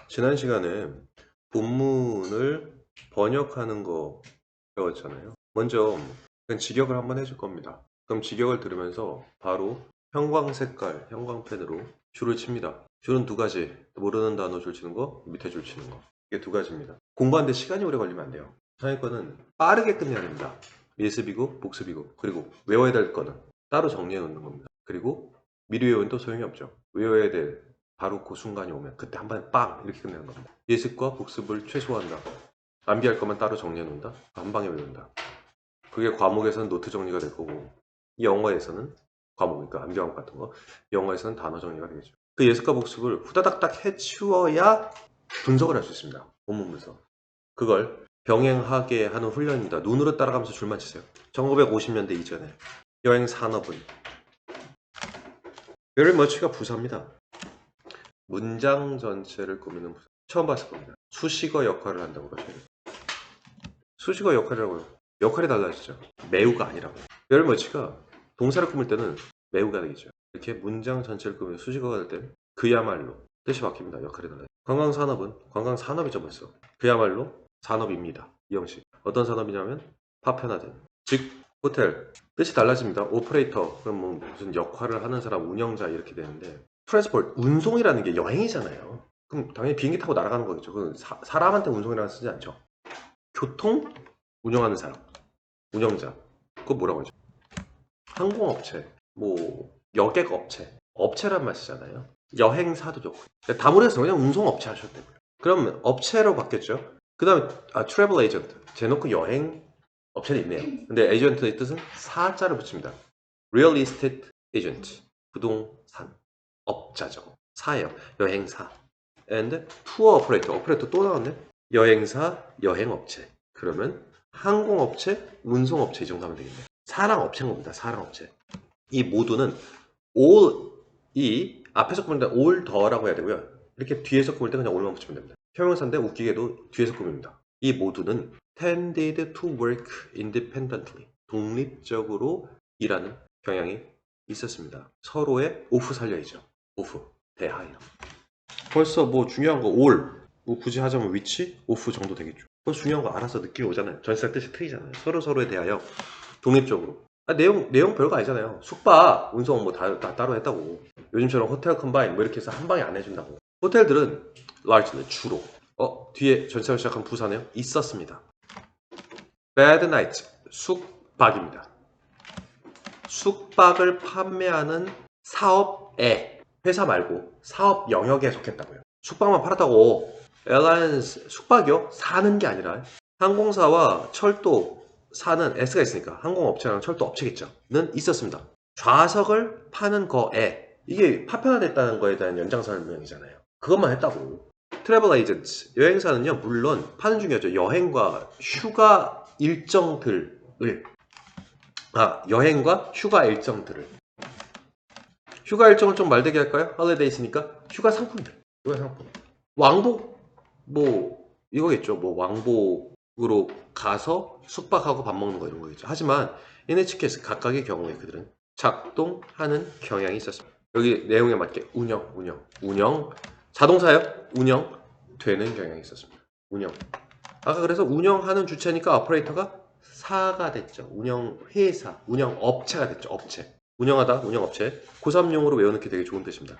지난 시간에 본문을 번역하는 거 배웠잖아요. 먼저 그냥 직역을 한번 해줄 겁니다. 그럼 직역을 들으면서 바로 형광색깔 형광펜으로 줄을 칩니다. 줄은 두 가지. 모르는 단어 줄 치는 거, 밑에 줄 치는 거. 이게 두 가지입니다. 공부하는데 시간이 오래 걸리면 안 돼요. 상위권은 빠르게 끝내야 됩니다. 밀습이고 복습이고, 그리고 외워야 될 거는 따로 정리해 놓는 겁니다. 그리고 미리 외우면 또 소용이 없죠. 외워야 될 바로 그 순간이 오면 그때 한 번에 빵 이렇게 끝내는 겁니다. 예습과 복습을 최소화한다. 암기할 거면 따로 정리해 놓는다. 한 방에 외운다. 그게 과목에서는 노트 정리가 될 거고, 이 영어에서는 과목이니까 암기 과목 같은 거, 영어에서는 단어 정리가 되겠죠. 그 예습과 복습을 후다닥닥 해치워야 분석을 할 수 있습니다. 본문 분석. 그걸 병행하게 하는 훈련입니다. 눈으로 따라가면서 줄만 치세요. 1950년대 이전에 여행 산업은 very much가 부사입니다. 문장 전체를 꾸미는 부사. 처음 봤을 겁니다. 수식어 역할을 한다고 그러죠. 수식어 역할이라고요. 역할이 달라지죠. 매우가 아니라고. very much가 동사를 꾸밀 때는 매우가 되겠죠. 이렇게 문장 전체를 꾸미는 수식어가 될 때는 그야말로 뜻이 바뀝니다. 역할이 달라요. 관광산업은 관광산업이죠 벌써. 그야말로 산업입니다. 이 형식. 어떤 산업이냐면 파편화된. 즉 호텔. 뜻이 달라집니다. 오퍼레이터. 그럼 뭐 무슨 역할을 하는 사람, 운영자 이렇게 되는데 트랜스포트, 운송이라는 게 여행이잖아요. 그럼 당연히 비행기 타고 날아가는 거겠죠. 그건 사람한테 운송이라고 쓰지 않죠. 교통 운영하는 사람, 운영자. 그거 뭐라고 하죠? 항공업체, 뭐 여객업체, 업체란 말 쓰잖아요. 여행사도 좋고. 다물어서 그냥 운송업체 하셔도 되고요. 그럼 업체로 바뀌었죠. 그 다음에 트래블 에이전트. 대놓고 여행 업체는 있네요. 근데 에이전트의 뜻은 사자를 붙입니다. Real Estate Agent. 부동산 업자죠. 사예요. 여행사. And Tour Operator. 오퍼레이터 또 나왔네. 여행사, 여행업체. 그러면 항공업체, 운송업체 이 정도 하면 되겠네요. 사랑업체인 겁니다. 사랑업체. 이 모두는 all이 앞에서 꾸밀 때 all 더라고 해야 되고요. 이렇게 뒤에서 꾸밀 때 그냥 all만 붙이면 됩니다. 형용사인데 웃기게도 뒤에서 꾸밉니다. 이 모두는 tended to work independently. 독립적으로 일하는 경향이 있었습니다. 서로의 오프 살려야죠. 오프, 대하여. 벌써 뭐 중요한 거 all, 뭐 굳이 하자면 위치, 오프 정도 되겠죠. 그 중요한 거 알아서 느낌이 오잖아요. 전치사 뜻이 틀리잖아요. 서로에 대하여 독립적으로. 내용 별거 아니잖아요. 숙박, 운송 뭐 다 따로 했다고. 요즘처럼 호텔 컴바인 뭐 이렇게 해서 한 방에 안 해준다고. 호텔들은 largely 주로 뒤에 전치사로 시작한 부사네요. 있었습니다. bad night 숙박입니다. 숙박을 판매하는 사업에 회사 말고 사업 영역에 속했다고요. 숙박만 팔았다고 에어라인스 숙박이요? 사는 게 아니라 항공사와 철도 사는 S가 있으니까 항공업체랑 철도업체겠죠. 는 있었습니다. 좌석을 파는 거에 이게 파편화됐다는 거에 대한 연장 설명이잖아요. 그것만 했다고. 트래블 에이전트 여행사는요 물론 파는 중이었죠. 여행과 휴가 일정들을 여행과 휴가 일정들을. 휴가 일정을 좀 말되게 할까요? 홀리데이스니까 휴가 상품들. 휴가 상품. 왕복 뭐 이거겠죠. 뭐 왕복으로 가서 숙박하고 밥 먹는 거 이런 거겠죠. 하지만 NHK에서 각각의 경우에 그들은 작동하는 경향이 있었습니다. 여기 내용에 맞게 운영 자동사요. 운영되는 경향이 있었습니다. 운영. 아까 그래서 운영하는 주체니까 오퍼레이터가 사가 됐죠. 운영회사, 운영업체가 됐죠. 업체. 운영하다, 운영업체. 고3용으로 외워놓기 되게 좋은 뜻입니다.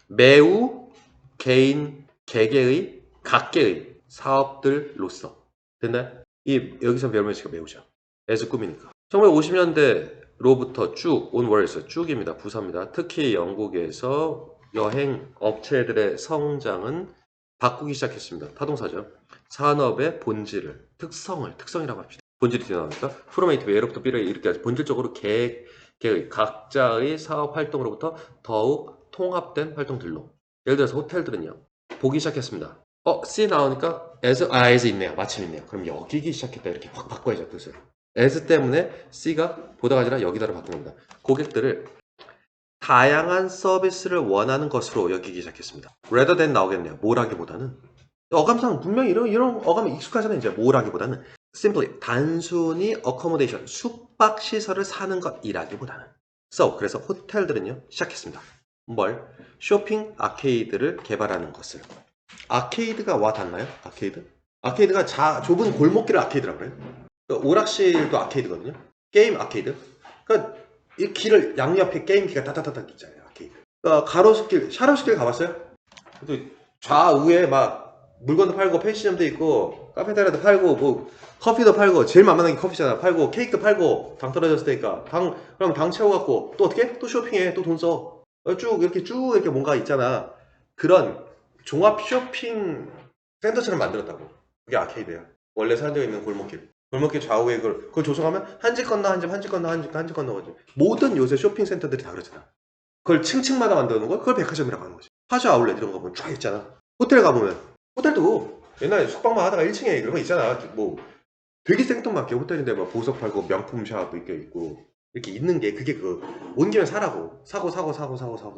매우 개인, 개개의, 각계의 사업들로서. 됐나요? 여기서 별명치가 매우죠. 에서 꾸미니까. 1950년대로부터 쭉 온 월에서 쭉입니다. 부사입니다. 특히 영국에서 여행 업체들의 성장은 바꾸기 시작했습니다. 타동사죠. 산업의 본질을, 특성이라고 합시다. 본질이 나오니까 프로메이티브 예로부터 B를 이렇게 하죠. 본질적으로 개의 각자의 사업 활동으로부터 더욱 통합된 활동들로. 예를 들어서 호텔들은요. 보기 시작했습니다. C 나오니까 as 있네요. 마침 있네요. 그럼 여기기 시작했다. 이렇게 확 바꿔야죠. 뜻을. as 때문에 C가 보다가 아니라 여기다로 바꾼 겁니다. 고객들을 다양한 서비스를 원하는 것으로 여기기 시작했습니다. rather than 나오겠네요. 뭐라기보다는. 어감상 분명히 이런 어감이 익숙하잖아요. 이제 뭐라기보다는 simply 단순히 accommodation 숙박 시설을 사는 것이라기보다는. 그래서 호텔들은요 시작했습니다. 뭘? 쇼핑 아케이드를 개발하는 것을. 아케이드가 와 닿나요? 아케이드? 아케이드가 좁은 골목길을 아케이드라고 그래요. 그러니까 오락실도 아케이드거든요. 게임 아케이드. 그러니까 이 길을 양옆에 게임기가 따다다닥 있잖아요. 아케이드. 그러니까 가로수길, 샤로수길 가봤어요? 또 좌우에 막 물건도 팔고 펜시점도 있고 카페테리아도 팔고 뭐 커피도 팔고 제일 만만한 게 커피잖아. 팔고 케이크 팔고 당 떨어졌을 때니까 그럼 당 채워갖고 또 어떻게? 또 쇼핑해. 또 돈 써. 쭉 이렇게 뭔가 있잖아. 그런 종합 쇼핑 센터처럼 만들었다고. 그게 아케이드야. 원래 사람들이 있는 골목길. 골목길 좌우에 그걸 조성하면 한 집 건너 한 집, 한 집 건너 한 집, 한 집 건너 한 집. 모든 요새 쇼핑 센터들이 다 그렇잖아. 그걸 층층마다 만드는 걸 그걸 백화점이라고 하는 거지. 화주 아울렛 이런 거 보면 쫙 있잖아. 호텔 가보면 호텔도 옛날에 숙박만 하다가 1층에 그런 거 있잖아. 뭐 되게 생뚱맞게 호텔인데 막 보석 팔고 명품샵 이렇게 있고 이렇게 있는 게 그게 온 김에 사라고 사고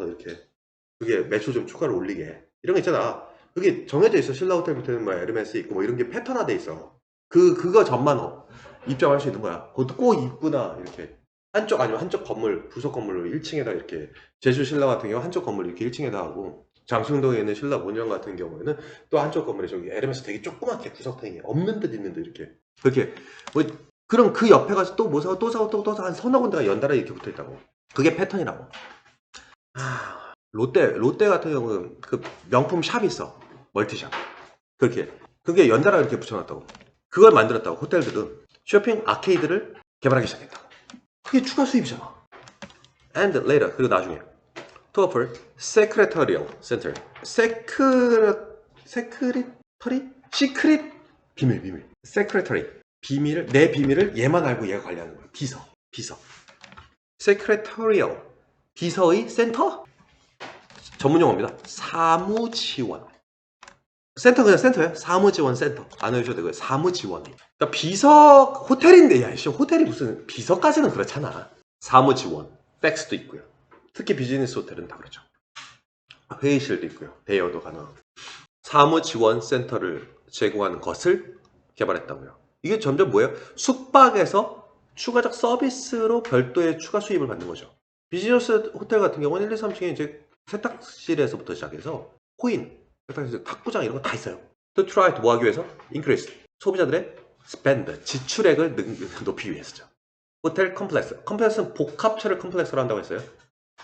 이렇게 그게 매출 좀 추가를 올리게 이런 거 있잖아. 그게 정해져 있어. 신라 호텔 밑에는 뭐 에르메스 있고 뭐 이런 게 패턴화돼 있어. 그거 전만 입점할 수 있는 거야. 그것도 꼭 이쁘나 이렇게 한쪽 아니면 한쪽 건물 부속 건물로 1층에다 이렇게 제주 신라 같은 경우 한쪽 건물 이렇게 1층에다 하고 장충동에 있는 신라 본점 같은 경우에는 또 한쪽 건물에 저기 에르메스 되게 조그맣게 구석탱이 없는 듯 있는 듯 이렇게 그렇게 뭐 그럼 그 옆에 가서 또 뭐 사고 또 사고 또 사고 한 서너 군데가 연달아 이렇게 붙어 있다고. 그게 패턴이라고. 롯데 같은 경우는 그 명품 샵이 있어. 멀티샵. 그게 연달아 이렇게 붙여놨다고. 그걸 만들었다고. 호텔들은 쇼핑 아케이드를 개발하기 시작했다고. 그게 추가 수입이잖아. And later, 그리고 나중에 to offer secretarial center. 세크리터리? 시크릿? 비밀. secretary. 내 비밀을 얘만 알고 얘가 관리하는 거야. 비서. secretarial. 비서의 센터? 전문 용어입니다. 사무지원. 센터 그냥 센터예요. 사무지원 센터. 안 외우셔도 되고요. 사무지원. 그러니까 호텔인데 야, 호텔이 무슨 비서까지는 그렇잖아. 사무지원. 팩스도 있고요. 특히 비즈니스 호텔은 다 그렇죠. 회의실도 있고요. 대여도 가능하고. 사무지원 센터를 제공하는 것을 개발했다고요. 이게 점점 뭐예요? 숙박에서 추가적 서비스로 별도의 추가 수입을 받는 거죠. 비즈니스 호텔 같은 경우는 1, 2, 3층에 이제 세탁실에서부터 시작해서 코인, 세탁실, 탁구장 이런 거 다 있어요. To try to 하기 위해서 increase 소비자들의 spend 지출액을 높이기 위해서죠. 호텔 컴플렉스는 복합체를 컴플렉스로 한다고 했어요.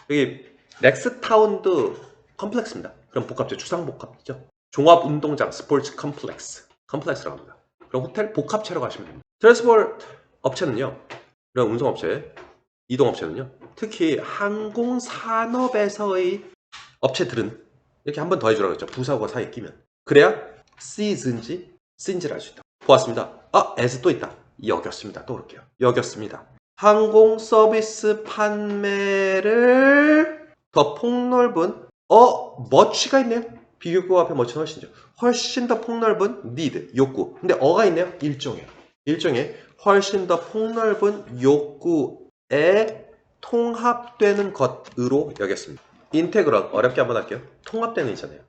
여기 넥스타운도 컴플렉스입니다. 그럼 복합체 주상복합이죠. 종합운동장 스포츠 컴플렉스라고 합니다. 그럼 호텔 복합체라고 하시면 됩니다. 트랜스포트 업체는요, 이런 운송업체, 이동업체는요, 특히 항공산업에서의 업체들은 이렇게 한 번 더 해주라고 했죠. 부사과 사이에 끼면. 그래야 C인지 C인지를 알 수 있다. 보았습니다. as 또 있다. 여겼습니다. 또 올게요. 여겼습니다. 항공 서비스 판매를 더 폭넓은 much가 있네요. 비교구 앞에 much는 훨씬 더 폭넓은 need, 욕구. 근데 어가 있네요. 일종의 훨씬 더 폭넓은 욕구에 통합되는 것으로 여겼습니다. 인테그럴 어렵게 한번 할게요. 통합되는 있잖아요.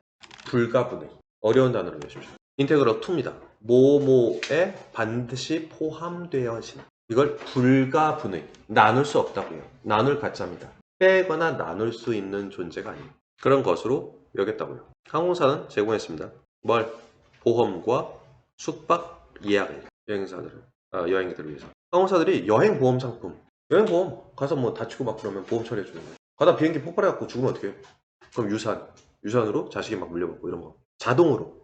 불가분의 어려운 단어로 내주십시오. 인테그럴 2입니다. 뭐뭐에 반드시 포함되어 있는 이걸 불가분의 나눌 수 없다고요. 나눌 가짜입니다. 빼거나 나눌 수 있는 존재가 아닙니다. 그런 것으로 여겼다고요. 항공사는 제공했습니다. 뭘? 보험과 숙박 예약을 여행들을 위해서. 항공사들이 여행보험 상품 여행보험 가서 뭐 다치고 막 그러면 보험 처리해주는 거예요. 가다 비행기 폭발해갖고 죽으면 어떻게 해요? 그럼 유산으로 자식이 막 물려받고 이런 거 자동으로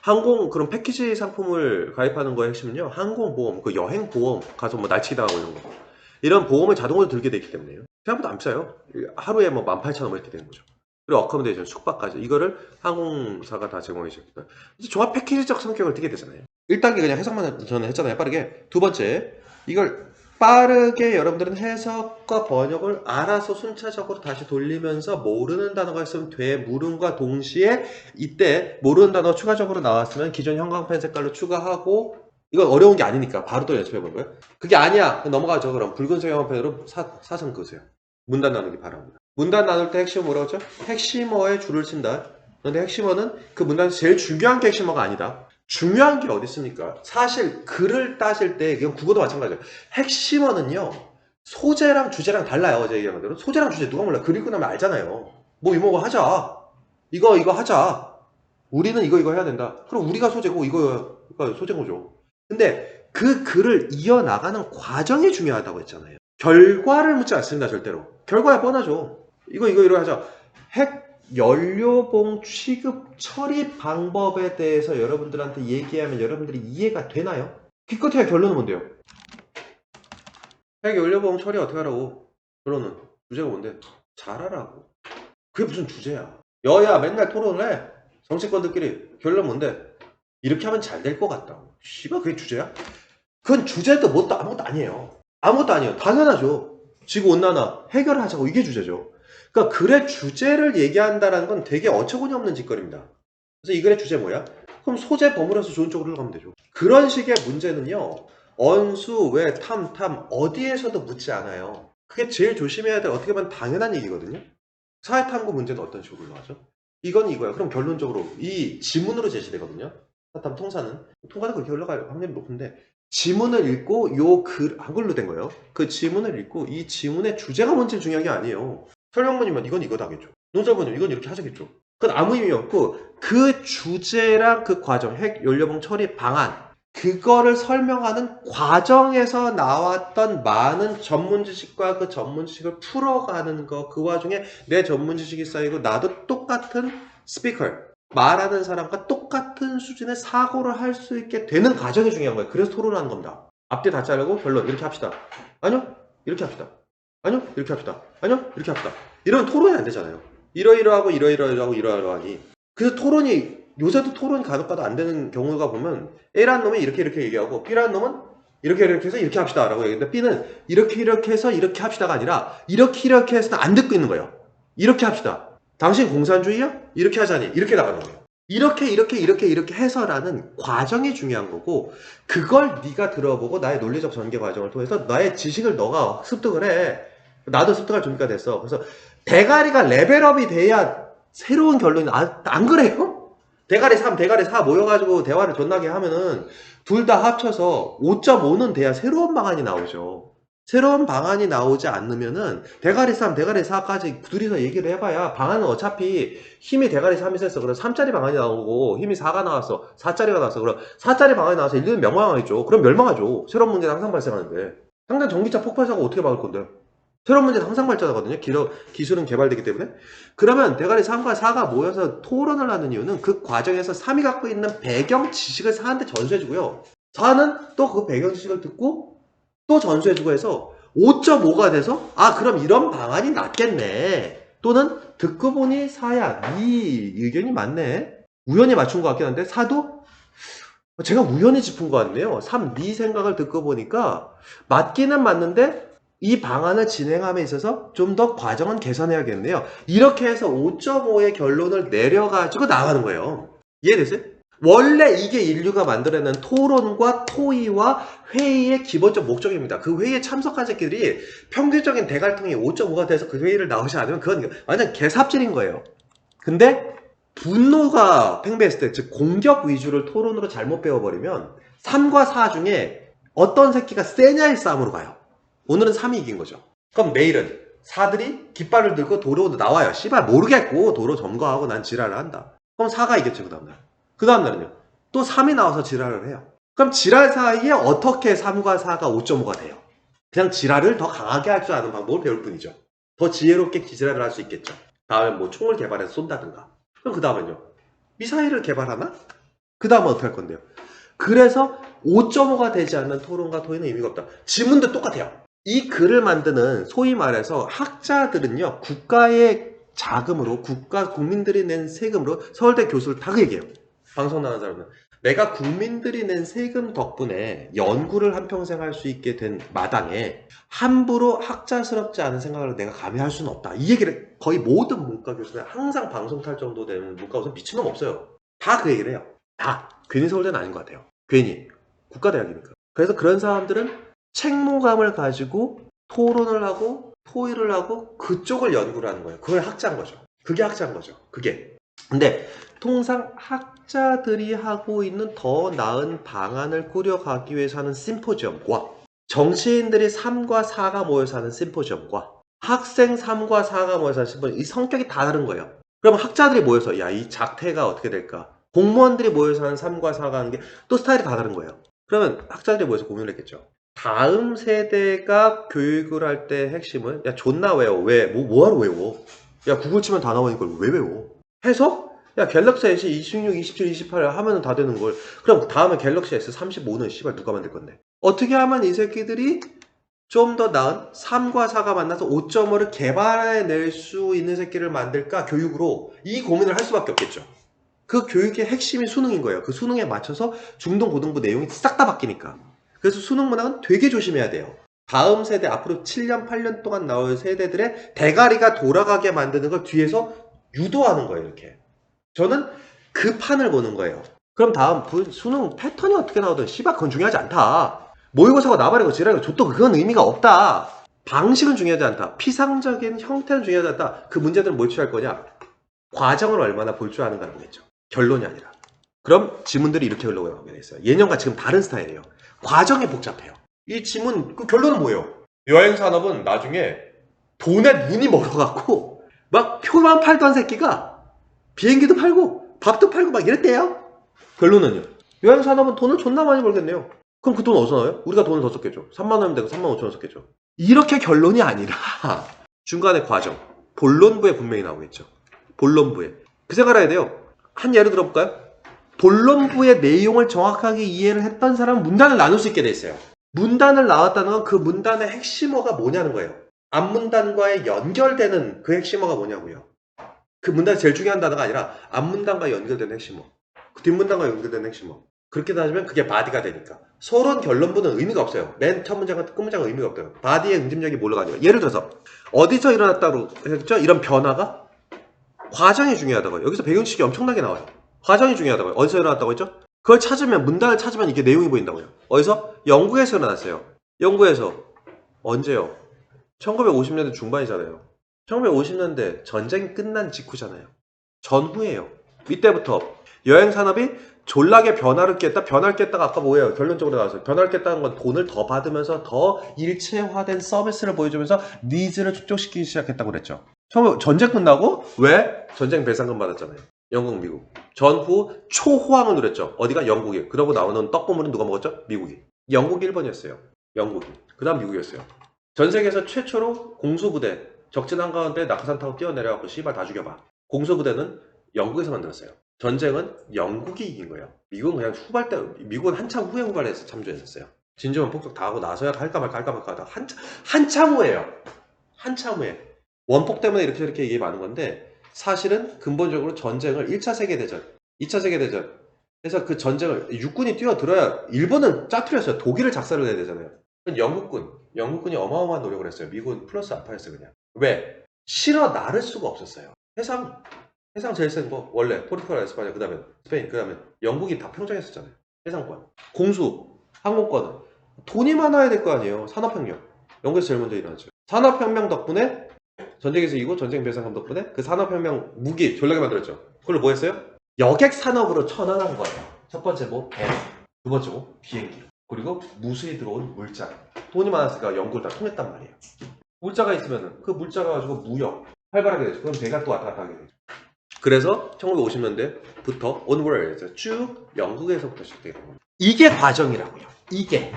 항공 그런 패키지 상품을 가입하는 거의 핵심은요. 항공보험, 그 여행보험 가서 뭐 날치기 당하고 이런 보험을 자동으로 들게 되기 때문에요. 생각보다 안 비싸요. 하루에 뭐 18,000원 이렇게 되는 거죠. 그리고 어커모데이션, 숙박까지 이거를 항공사가 다 제공해 주니까 이제 종합 패키지적 성격을 띠게 되잖아요. 1단계 그냥 해석만 저는 했잖아요. 빠르게. 두 번째, 이걸 빠르게 여러분들은 해석과 번역을 알아서 순차적으로 다시 돌리면서 모르는 단어가 있으면 돼 물음과 동시에 이때 모르는 단어 추가적으로 나왔으면 기존 형광펜 색깔로 추가하고 이건 어려운 게 아니니까 바로 또 연습해 본 거예요. 그게 아니야. 넘어가죠. 그럼 붉은색 형광펜으로 사선 그으세요. 문단 나누기 바랍니다. 문단 나눌 때 핵심어 뭐라고 했죠? 핵심어에 줄을 친다. 그런데 핵심어는 그 문단에서 제일 중요한 게 핵심어가 아니다. 중요한 게 어디 있습니까? 사실 글을 따질 때 이건 국어도 마찬가지예요. 핵심어는요. 소재랑 주제랑 달라요. 어제 얘기한 대로. 소재랑 주제 누가 몰라. 글 읽고 나면 알잖아요. 뭐 이모가 하자. 이거 하자. 우리는 이거 해야 된다. 그럼 우리가 소재고 이거가 소재인 거죠. 근데 그 글을 이어나가는 과정이 중요하다고 했잖아요. 결과를 묻지 않습니다. 절대로. 결과야 뻔하죠. 이거 하자. 핵 연료봉 취급 처리 방법에 대해서 여러분들한테 얘기하면 여러분들이 이해가 되나요? 기껏해야 결론은 뭔데요? 핵 연료봉 처리 어떻게 하라고? 결론은 주제가 뭔데? 잘하라고. 그게 무슨 주제야? 여야 맨날 토론을 해. 정치권들끼리 결론 뭔데? 이렇게 하면 잘 될 것 같다고. 씨발 그게 주제야? 그건 주제도 뭣도 아무것도 아니에요. 아무것도 아니에요. 당연하죠. 지구온난화 해결하자고 이게 주제죠. 그러니까 글의 주제를 얘기한다는 건 되게 어처구니 없는 짓거리입니다. 그래서 이 글의 주제 뭐야? 그럼 소재 버무려서 좋은 쪽으로 가면 되죠. 그런 식의 문제는요. 언수, 왜, 탐 어디에서도 묻지 않아요. 그게 제일 조심해야 될 어떻게 보면 당연한 얘기거든요. 사회탐구 문제는 어떤 식으로 나오죠? 이건 이거야. 그럼 결론적으로 이 지문으로 제시되거든요. 사탐 통사는 통과는 그렇게 올라갈 확률이 높은데 지문을 읽고 요 글 한글로 된 거예요. 그 지문을 읽고 이 지문의 주제가 뭔지 중요한 게 아니에요. 설명문이면 이건 이거다겠죠. 논설문이면 이건 이렇게 하자겠죠. 그건 아무 의미 없고 그 주제랑 그 과정, 핵 연료봉 처리 방안 그거를 설명하는 과정에서 나왔던 많은 전문 지식과 그 전문 지식을 풀어가는 거, 그 와중에 내 전문 지식이 쌓이고 나도 똑같은 스피커, 말하는 사람과 똑같은 수준의 사고를 할 수 있게 되는 과정이 중요한 거예요. 그래서 토론하는 겁니다. 앞뒤 다 자르고 결론 이렇게 합시다. 아니요, 이렇게 합시다. 아니요, 이렇게 합시다. 아니요, 이렇게 합시다. 이러면 토론이 안 되잖아요. 이러이러하고 이러이러하고. 그래서 토론이 요새도 토론이 간혹가다 안 되는 경우가 보면 A라는 놈이 이렇게 얘기하고 B라는 놈은 이렇게 해서 이렇게 합시다 라고 얘기했는데 B는 이렇게 해서 이렇게 합시다가 아니라 이렇게 해서는 안 듣고 있는 거예요. 이렇게 합시다. 당신 공산주의야? 이렇게 하자니 이렇게 나가는 거예요. 이렇게 해서라는 과정이 중요한 거고 그걸 네가 들어보고 나의 논리적 전개 과정을 통해서 나의 지식을 너가 습득을 해. 나도 습득할 준비가 됐어. 그래서 대가리가 레벨업이 돼야 새로운 결론이 안 그래요? 대가리 3, 대가리 4 모여가지고 대화를 존나게 하면은 둘 다 합쳐서 5.5는 돼야 새로운 방안이 나오죠. 새로운 방안이 나오지 않으면은 대가리 3, 대가리 4까지 둘이서 얘기를 해봐야 방안은 어차피 힘이 대가리 3이 셌어. 그럼 3짜리 방안이 나오고 힘이 4가 나왔어. 4짜리가 나왔어. 그럼 4짜리 방안이 나와서 인류는 멸망하겠죠. 그럼 멸망하죠. 새로운 문제는 항상 발생하는데. 당장 전기차 폭발사고 어떻게 막을 건데? 새로운 문제는 항상 발전하거든요. 기술은 개발되기 때문에. 그러면 대가리 3과 4가 모여서 토론을 하는 이유는 그 과정에서 3이 갖고 있는 배경 지식을 4한테 전수해주고요. 4는 또 그 배경 지식을 듣고 또 전수해주고 해서 5.5가 돼서 그럼 이런 방안이 낫겠네. 또는 듣고 보니 4야 네 의견이 맞네. 우연히 맞춘 것 같긴 한데 4도 제가 우연히 짚은 것 같네요. 3, 네 생각을 듣고 보니까 맞기는 맞는데 이 방안을 진행함에 있어서 좀 더 과정은 개선해야겠네요. 이렇게 해서 5.5의 결론을 내려가지고 나가는 거예요. 이해됐어요? 원래 이게 인류가 만들어낸 토론과 토의와 회의의 기본적 목적입니다. 그 회의에 참석한 새끼들이 평균적인 대갈통이 5.5가 돼서 그 회의를 나오지 않으면 그건 완전 개삽질인 거예요. 근데 분노가 팽배했을 때, 즉 공격 위주를 토론으로 잘못 배워버리면 3과 4 중에 어떤 새끼가 세냐의 싸움으로 가요. 오늘은 3이 이긴 거죠. 그럼 내일은 4들이 깃발을 들고 도로 나와요. 씨발 모르겠고 도로 점거하고 난 지랄을 한다. 그럼 4가 이겼죠. 그 다음날. 그 다음날은요. 또 3이 나와서 지랄을 해요. 그럼 지랄 사이에 어떻게 3과 4가 5.5가 돼요? 그냥 지랄을 더 강하게 할 줄 아는 방법을 배울 뿐이죠. 더 지혜롭게 지랄을 할 수 있겠죠. 다음에 뭐 총을 개발해서 쏜다든가. 그럼 그 다음은요. 미사일을 개발하나? 그 다음은 어떻게 할 건데요? 그래서 5.5가 되지 않는 토론과 토의는 의미가 없다. 지문도 똑같아요. 이 글을 만드는 소위 말해서 학자들은요. 국가의 자금으로 국민들이 낸 세금으로 서울대 교수를 다 그 얘기해요. 방송 나가는 사람은 내가 국민들이 낸 세금 덕분에 연구를 한평생 할 수 있게 된 마당에 함부로 학자스럽지 않은 생각을 내가 감히 할 수는 없다. 이 얘기를 거의 모든 문과 교수는 항상 방송 탈 정도 되는 문과 교수는 미친놈 없어요. 다 그 얘기를 해요. 다. 괜히 서울대는 아닌 것 같아요. 괜히. 국가대학이니까. 그래서 그런 사람들은 책무감을 가지고 토론을 하고 토의를 하고 그쪽을 연구를 하는 거예요. 그걸 학자인 거죠. 그게 학자인 거죠. 그게. 근데 통상 학자들이 하고 있는 더 나은 방안을 꾸려가기 위해서 하는 심포지엄과 정치인들이 3과 4가 모여서 하는 심포지엄과 학생 3과 4가 모여서 하는 심포지엄 이 성격이 다 다른 거예요. 그러면 학자들이 모여서 야, 이 작태가 어떻게 될까? 공무원들이 모여서 하는 3과 4가 하는 게 또 스타일이 다 다른 거예요. 그러면 학자들이 모여서 고민을 했겠죠. 다음 세대가 교육을 할 때 핵심은 야 존나 외워. 왜? 뭐하러 외워? 야 구글 치면 다 나오니까 왜 외워? 해서 야 갤럭시 S 26, 27, 28 하면 다 되는 걸. 그럼 다음에 갤럭시 S 35는 씨발 누가 만들 건데? 어떻게 하면 이 새끼들이 좀 더 나은 3과 4가 만나서 5.5를 개발해낼 수 있는 새끼를 만들까? 교육으로 이 고민을 할 수밖에 없겠죠. 그 교육의 핵심이 수능인 거예요. 그 수능에 맞춰서 중등 고등부 내용이 싹 다 바뀌니까. 그래서 수능 문항은 되게 조심해야 돼요. 다음 세대 앞으로 7년 8년 동안 나올 세대들의 대가리가 돌아가게 만드는 걸 뒤에서 유도하는 거예요. 이렇게. 저는 그 판을 보는 거예요. 그럼 다음 수능 패턴이 어떻게 나오든 씨발 그건 중요하지 않다. 모의고사가 나발이고 지랄이고 줬도 그건 의미가 없다. 방식은 중요하지 않다. 피상적인 형태는 중요하지 않다. 그 문제들은 뭘 취할 거냐? 과정을 얼마나 볼 줄 아는가는 거겠죠. 결론이 아니라. 그럼 지문들이 이렇게 흘러가게 돼 있어요. 예년과 지금 다른 스타일이에요. 과정이 복잡해요. 이 지문 그 결론은 뭐예요? 여행산업은 나중에 돈에 눈이 멀어갖고 막 표만 팔던 새끼가 비행기도 팔고 밥도 팔고 막 이랬대요. 결론은요. 여행산업은 돈을 존나 많이 벌겠네요. 그럼 그 돈 어디서 나와요? 우리가 돈을 더 썼겠죠. 3만 원이면 되고 3만 5천 원 썼겠죠. 이렇게 결론이 아니라 중간의 과정 본론부에 분명히 나오겠죠. 본론부에. 그 생각을 해야 돼요. 한 예를 들어볼까요? 본론부의 내용을 정확하게 이해를 했던 사람은 문단을 나눌 수 있게 돼 있어요. 문단을 나왔다는 건 그 문단의 핵심어가 뭐냐는 거예요. 앞문단과의 연결되는 그 핵심어가 뭐냐고요. 그 문단이 제일 중요한 단어가 아니라 앞문단과 연결되는 핵심어. 그 뒷문단과 연결되는 핵심어. 그렇게 따지면 그게 바디가 되니까. 서론 결론부는 의미가 없어요. 맨 첫 문장과 끝 문장은 의미가 없어요. 바디의 응집력이 몰라가지고. 예를 들어서 어디서 일어났다고 했죠? 이런 변화가 과정이 중요하다고요. 여기서 배경식이 엄청나게 나와요. 과정이 중요하다고요. 어디서 일어났다고 했죠? 그걸 찾으면 문단을 찾으면 이게 내용이 보인다고요. 어디서? 영국에서 일어났어요. 영국에서 언제요? 1950년대 중반이잖아요. 1950년대 전쟁이 끝난 직후잖아요. 전후예요. 이때부터 여행산업이 졸라게 변화를 깼다. 변화를 깼다가 아까 뭐예요? 결론적으로 나왔어요. 변화를 깼다는 건 돈을 더 받으면서 더 일체화된 서비스를 보여주면서 니즈를 축적시키기 시작했다고 그랬죠. 처음에 전쟁 끝나고 왜? 전쟁 배상금 받았잖아요. 영국, 미국. 전후 초호황을 누렸죠. 어디가? 영국이. 그러고 나오는 떡고물은 누가 먹었죠? 미국이. 영국이 1번이었어요. 영국이. 그 다음 미국이었어요. 전 세계에서 최초로 공수부대 적진 한가운데 낙하산 타고 뛰어내려갖고 씨발 다 죽여봐. 공수부대는 영국에서 만들었어요. 전쟁은 영국이 이긴 거예요. 미국은 그냥 후발 때, 미국은 한참 후에 후발해서 참전했었어요. 진주만 폭격 다 하고 나서야 할까 말까 하다 한참 후에요. 한참 후에. 원폭 때문에 이렇게 얘기 많은 건데 사실은 근본적으로 전쟁을 1차 세계대전, 2차 세계대전 해서 그 전쟁을 육군이 뛰어들어야 일본은 짜투렸어요. 독일을 작살을 내야 되잖아요. 영국군이 어마어마한 노력을 했어요. 미국은 플러스 알파였어요. 그냥. 왜? 실어 나를 수가 없었어요. 해상 제일 센 거 원래 포르투갈, 에스파냐, 그 다음에 스페인, 그 다음에 영국이 다 평정했었잖아요. 해상권, 공수, 항공권은 돈이 많아야 될 거 아니에요. 산업혁명. 영국에서 제일 먼저 일어났죠. 산업혁명 덕분에 전쟁에서 이기고 전쟁 배상금 덕분에 그 산업혁명 무기 전략에 만들었죠. 그걸로 뭐 했어요? 여객 산업으로 전환한 거예요. 첫 번째 뭐 배, 두 번째 뭐 비행기, 그리고 무수히 들어온 물자. 돈이 많았으니까 영국을 다 통했단 말이에요. 물자가 있으면 그 물자가 가지고 무역 활발하게 되죠. 그럼 배가 또 왔다 갔다 하게 되죠. 그래서 1950년대부터 onward 쭉 영국에서부터 시작되는 겁니다. 이게 과정이라고요. 이게.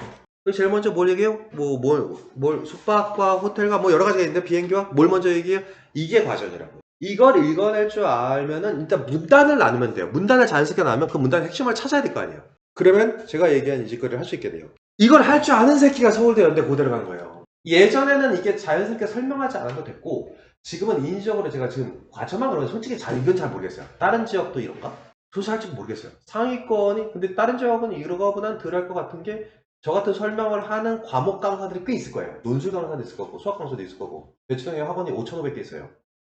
제일 먼저 뭘 얘기해요? 뭘 숙박과 호텔과 뭐 여러 가지가 있는데 비행기와 뭘 먼저 얘기해요? 이게 과정이라고. 이걸 읽어낼 줄 알면은 일단 문단을 나누면 돼요. 문단을 자연스럽게 나누면 그 문단의 핵심을 찾아야 될 거 아니에요. 그러면 제가 얘기한 이 짓거리를 할 수 있게 돼요. 이걸 할 줄 아는 새끼가 서울대 연대 고대를 간 거예요. 예전에는 이게 자연스럽게 설명하지 않아도 됐고 지금은 인위적으로 제가 지금 과천만 그러면 솔직히 이건 잘 모르겠어요. 다른 지역도 이런가? 솔직히 할지 모르겠어요. 상위권이 근데 다른 지역은 이거보다는 덜 할 것 같은 게 저 같은 설명을 하는 과목 강사들이 꽤 있을 거예요. 논술 강사도 있을 거고 수학 강사도 있을 거고 대치동에 학원이 5,500개 있어요.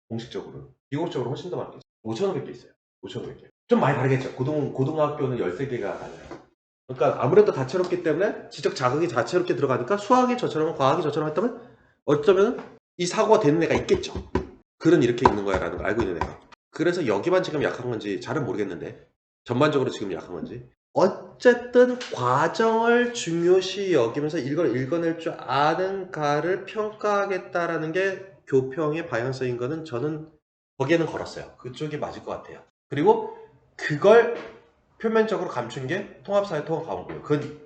공식적으로. 비공식적으로 훨씬 더 많겠죠. 5,500개 있어요. 5,500개. 좀 많이 다르겠죠. 고등학교는 13개가 달라요. 그러니까 아무래도 다채롭기 때문에 지적 자극이 다채롭게 들어가니까 수학이 저처럼 과학이 저처럼 했다면 어쩌면 이 사고가 되는 애가 있겠죠. 글은 이렇게 읽는 거야 라는 걸 알고 있는 애가. 그래서 여기만 지금 약한 건지 잘은 모르겠는데 전반적으로 지금 약한 건지 어쨌든 과정을 중요시 여기면서 이걸 읽어낼 줄 아는가를 평가하겠다라는 게 교평의 방향성인 거는 저는 거기에는 걸었어요. 그쪽이 맞을 것 같아요. 그리고 그걸 표면적으로 감춘 게 통합사회 통합강원구예요. 그건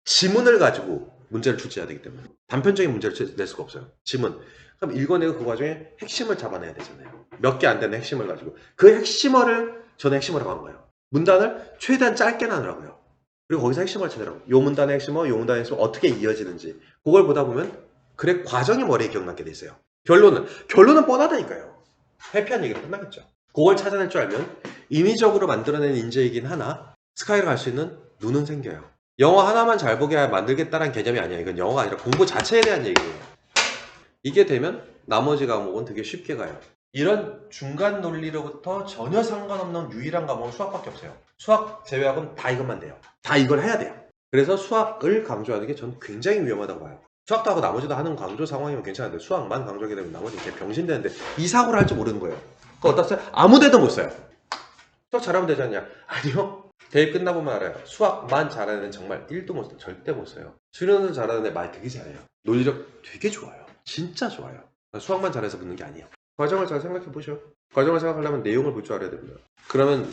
지문을 가지고 문제를 출제해야 되기 때문에 단편적인 문제를 낼 수가 없어요. 지문. 그럼 읽어내고 그 과정에 핵심을 잡아내야 되잖아요. 몇 개 안 되는 핵심을 가지고 그 핵심어를 저는 핵심어로 한 거예요. 문단을 최대한 짧게 나누라고요. 그리고 거기서 핵심어를 찾으라고. 요 문단의 핵심어, 요 문단의 핵심어 어떻게 이어지는지 그걸 보다 보면 그래 과정이 머리에 기억나게 돼 있어요. 결론은 뻔하다니까요. 해피한 얘기로 끝나겠죠. 그걸 찾아낼 줄 알면 인위적으로 만들어낸 인재이긴 하나 스카이를 갈 수 있는 눈은 생겨요. 영어 하나만 잘 보게 만들겠다는 개념이 아니야. 이건 영어가 아니라 공부 자체에 대한 얘기예요. 이게 되면 나머지 과목은 되게 쉽게 가요. 이런 중간 논리로부터 전혀 상관없는 유일한 과목은 수학밖에 없어요. 수학 제외하고는 다 이것만 돼요. 다 이걸 해야 돼요. 그래서 수학을 강조하는 게 저는 굉장히 위험하다고 봐요. 수학도 하고 나머지도 하는 강조 상황이면 괜찮은데 수학만 강조하게 되면 나머지는 그냥 병신되는데 이 사고를 할 줄 모르는 거예요. 그거 어디다 써요? 아무 데도 못 써요. 수학 잘하면 되지 않냐? 아니요. 대입 끝나보면 알아요. 수학만 잘하는 애는 정말 1도 못 써요. 절대 못 써요. 수련을 잘하는 애 말 되게 잘해요. 논리력 되게 좋아요. 진짜 좋아요. 수학만 잘해서 붙는 게 아니에요. 과정을 잘 생각해 보죠. 과정을 생각하려면 내용을 볼 줄 알아야 됩니다. 그러면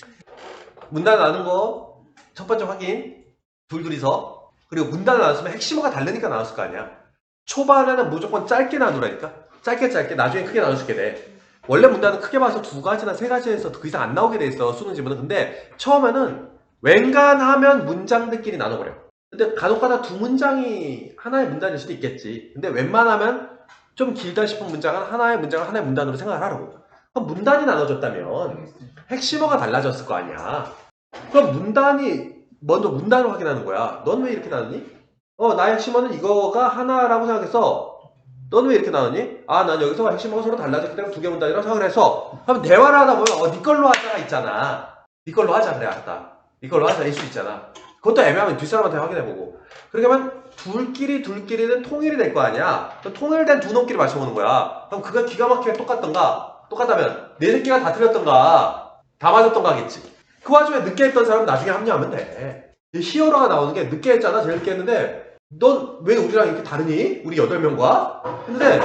문단 나눈 거 첫 번째 확인 둘둘이서 그리고 문단을 나눴으면 핵심어가 다르니까 나눴을 거 아니야. 초반에는 무조건 짧게 나누라니까. 짧게 나중에 크게 나눌 수 있게 돼. 원래 문단은 크게 봐서 2가지나 3가지에서 그 이상 안 나오게 돼 있어. 수능 지문은. 근데 처음에는 웬간하면 문장들끼리 나눠버려. 근데 간혹가다 2문장이 하나의 문단일 수도 있겠지. 근데 웬만하면 좀 길다 싶은 문장은 하나의 문장을 하나의 문단으로 생각을 하라고. 그럼 문단이 나눠졌다면 핵심어가 달라졌을 거 아니야. 그럼 먼저 문단을 확인하는 거야. 넌 왜 이렇게 나누니? 나의 핵심어는 이거가 하나라고 생각했어. 넌 왜 이렇게 나누니? 난 여기서 핵심어가 서로 달라졌기 때문에 2개 문단이라고 생각을 했어. 그럼 대화를 하다 보면 네 걸로 하자가 있잖아. 네 걸로 하자. 그래 알았다. 네 걸로 하자 일 수 있잖아. 그것도 애매하면 뒷사람한테 확인해보고. 그렇게 하면 둘끼리는 통일이 될 거 아니야. 그럼 통일된 두 놈끼리 맞춰보는 거야. 그럼 그가 기가 막히게 똑같다면 네 새끼가 다 틀렸던가 다 맞았던가 하겠지. 그 와중에 늦게 했던 사람은 나중에 합류하면 돼. 히어로가 나오는 게 늦게 했잖아. 제일 늦게 했는데 넌 왜 우리랑 이렇게 다르니? 우리 8명과? 근데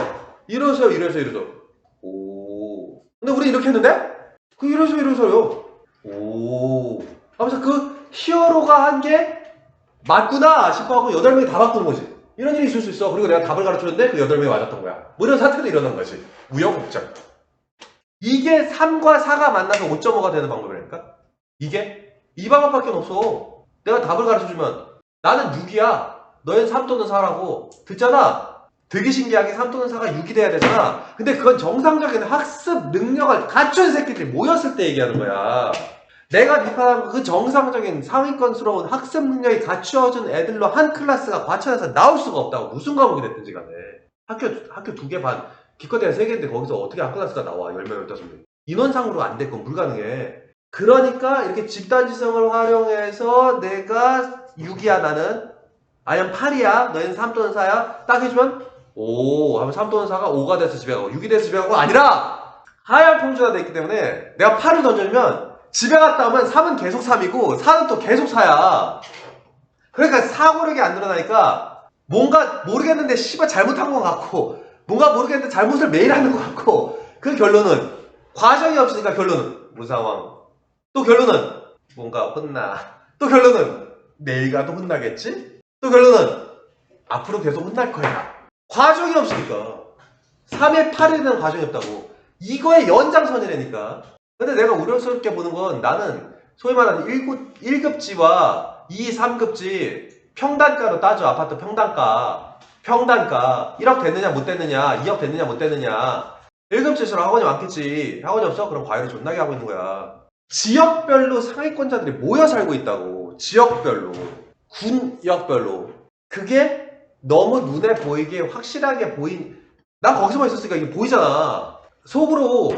이래서 오. 근데 우리 이렇게 했는데? 이래서요. 오. 하면서 그 히어로가 한 게 맞구나 싶어하고 8명이 다 바꾸는 거지. 이런 일이 있을 수 있어. 그리고 내가 답을 가르쳤는데 그 8명이 맞았던 거야. 뭐 이런 사태도 일어난 거지. 우여곡절. 이게 3과 4가 만나서 5.5가 되는 방법이라니까? 이 방법밖에 없어. 내가 답을 가르쳐주면 나는 6이야. 너는 3 또는 4라고. 듣잖아. 되게 신기하게 3 또는 4가 6이 돼야 되잖아. 근데 그건 정상적인 학습 능력을 갖춘 새끼들이 모였을 때 얘기하는 거야. 내가 비판한 그 정상적인 상위권스러운 학습 능력이 갖추어진 애들로 한 클래스가 과천에서 나올 수가 없다고. 무슨 과목이 됐든지 간에. 학교 2개 반, 기껏해야 3개인데 거기서 어떻게 한 클래스가 나와. 10명, 15명. 인원상으로 안 돼. 그건 불가능해. 그러니까 이렇게 집단지성을 활용해서 내가 6이야 나는. 아니면 8이야. 너희는 3 또는 4야. 딱 해주면 오 하면 3 또는 4가 5가 돼서 집에 가고 6이 돼서 집에 가고 아니라 하향 평준화되어 있기 때문에 내가 8을 던져주면 집에 갔다 오면 3은 계속 3이고 4는 또 계속 4야. 그러니까 사고력이 안 늘어나니까 뭔가 모르겠는데 씨발 잘못한 것 같고 뭔가 모르겠는데 잘못을 매일 하는 것 같고 그 결론은 과정이 없으니까 결론은 무상황. 또 결론은 뭔가 혼나. 또 결론은 내일 가도 혼나겠지? 또 결론은 앞으로 계속 혼날 거야. 과정이 없으니까. 3에 8에 대한 과정이 없다고. 이거의 연장선이라니까. 근데 내가 우려스럽게 보는 건 나는 소위 말하는 1급지와 2, 3급지 평단가로 따져. 아파트 평단가 1억 됐느냐 못 됐느냐 2억 됐느냐 못 됐느냐 1급지에서 학원이 많겠지. 학원이 없어? 그럼 과외를 존나게 하고 있는 거야. 지역별로 상위권자들이 모여 살고 있다고. 지역별로 군역별로. 그게 너무 눈에 보이게 확실하게 난 거기서만 있었으니까 이게 보이잖아. 속으로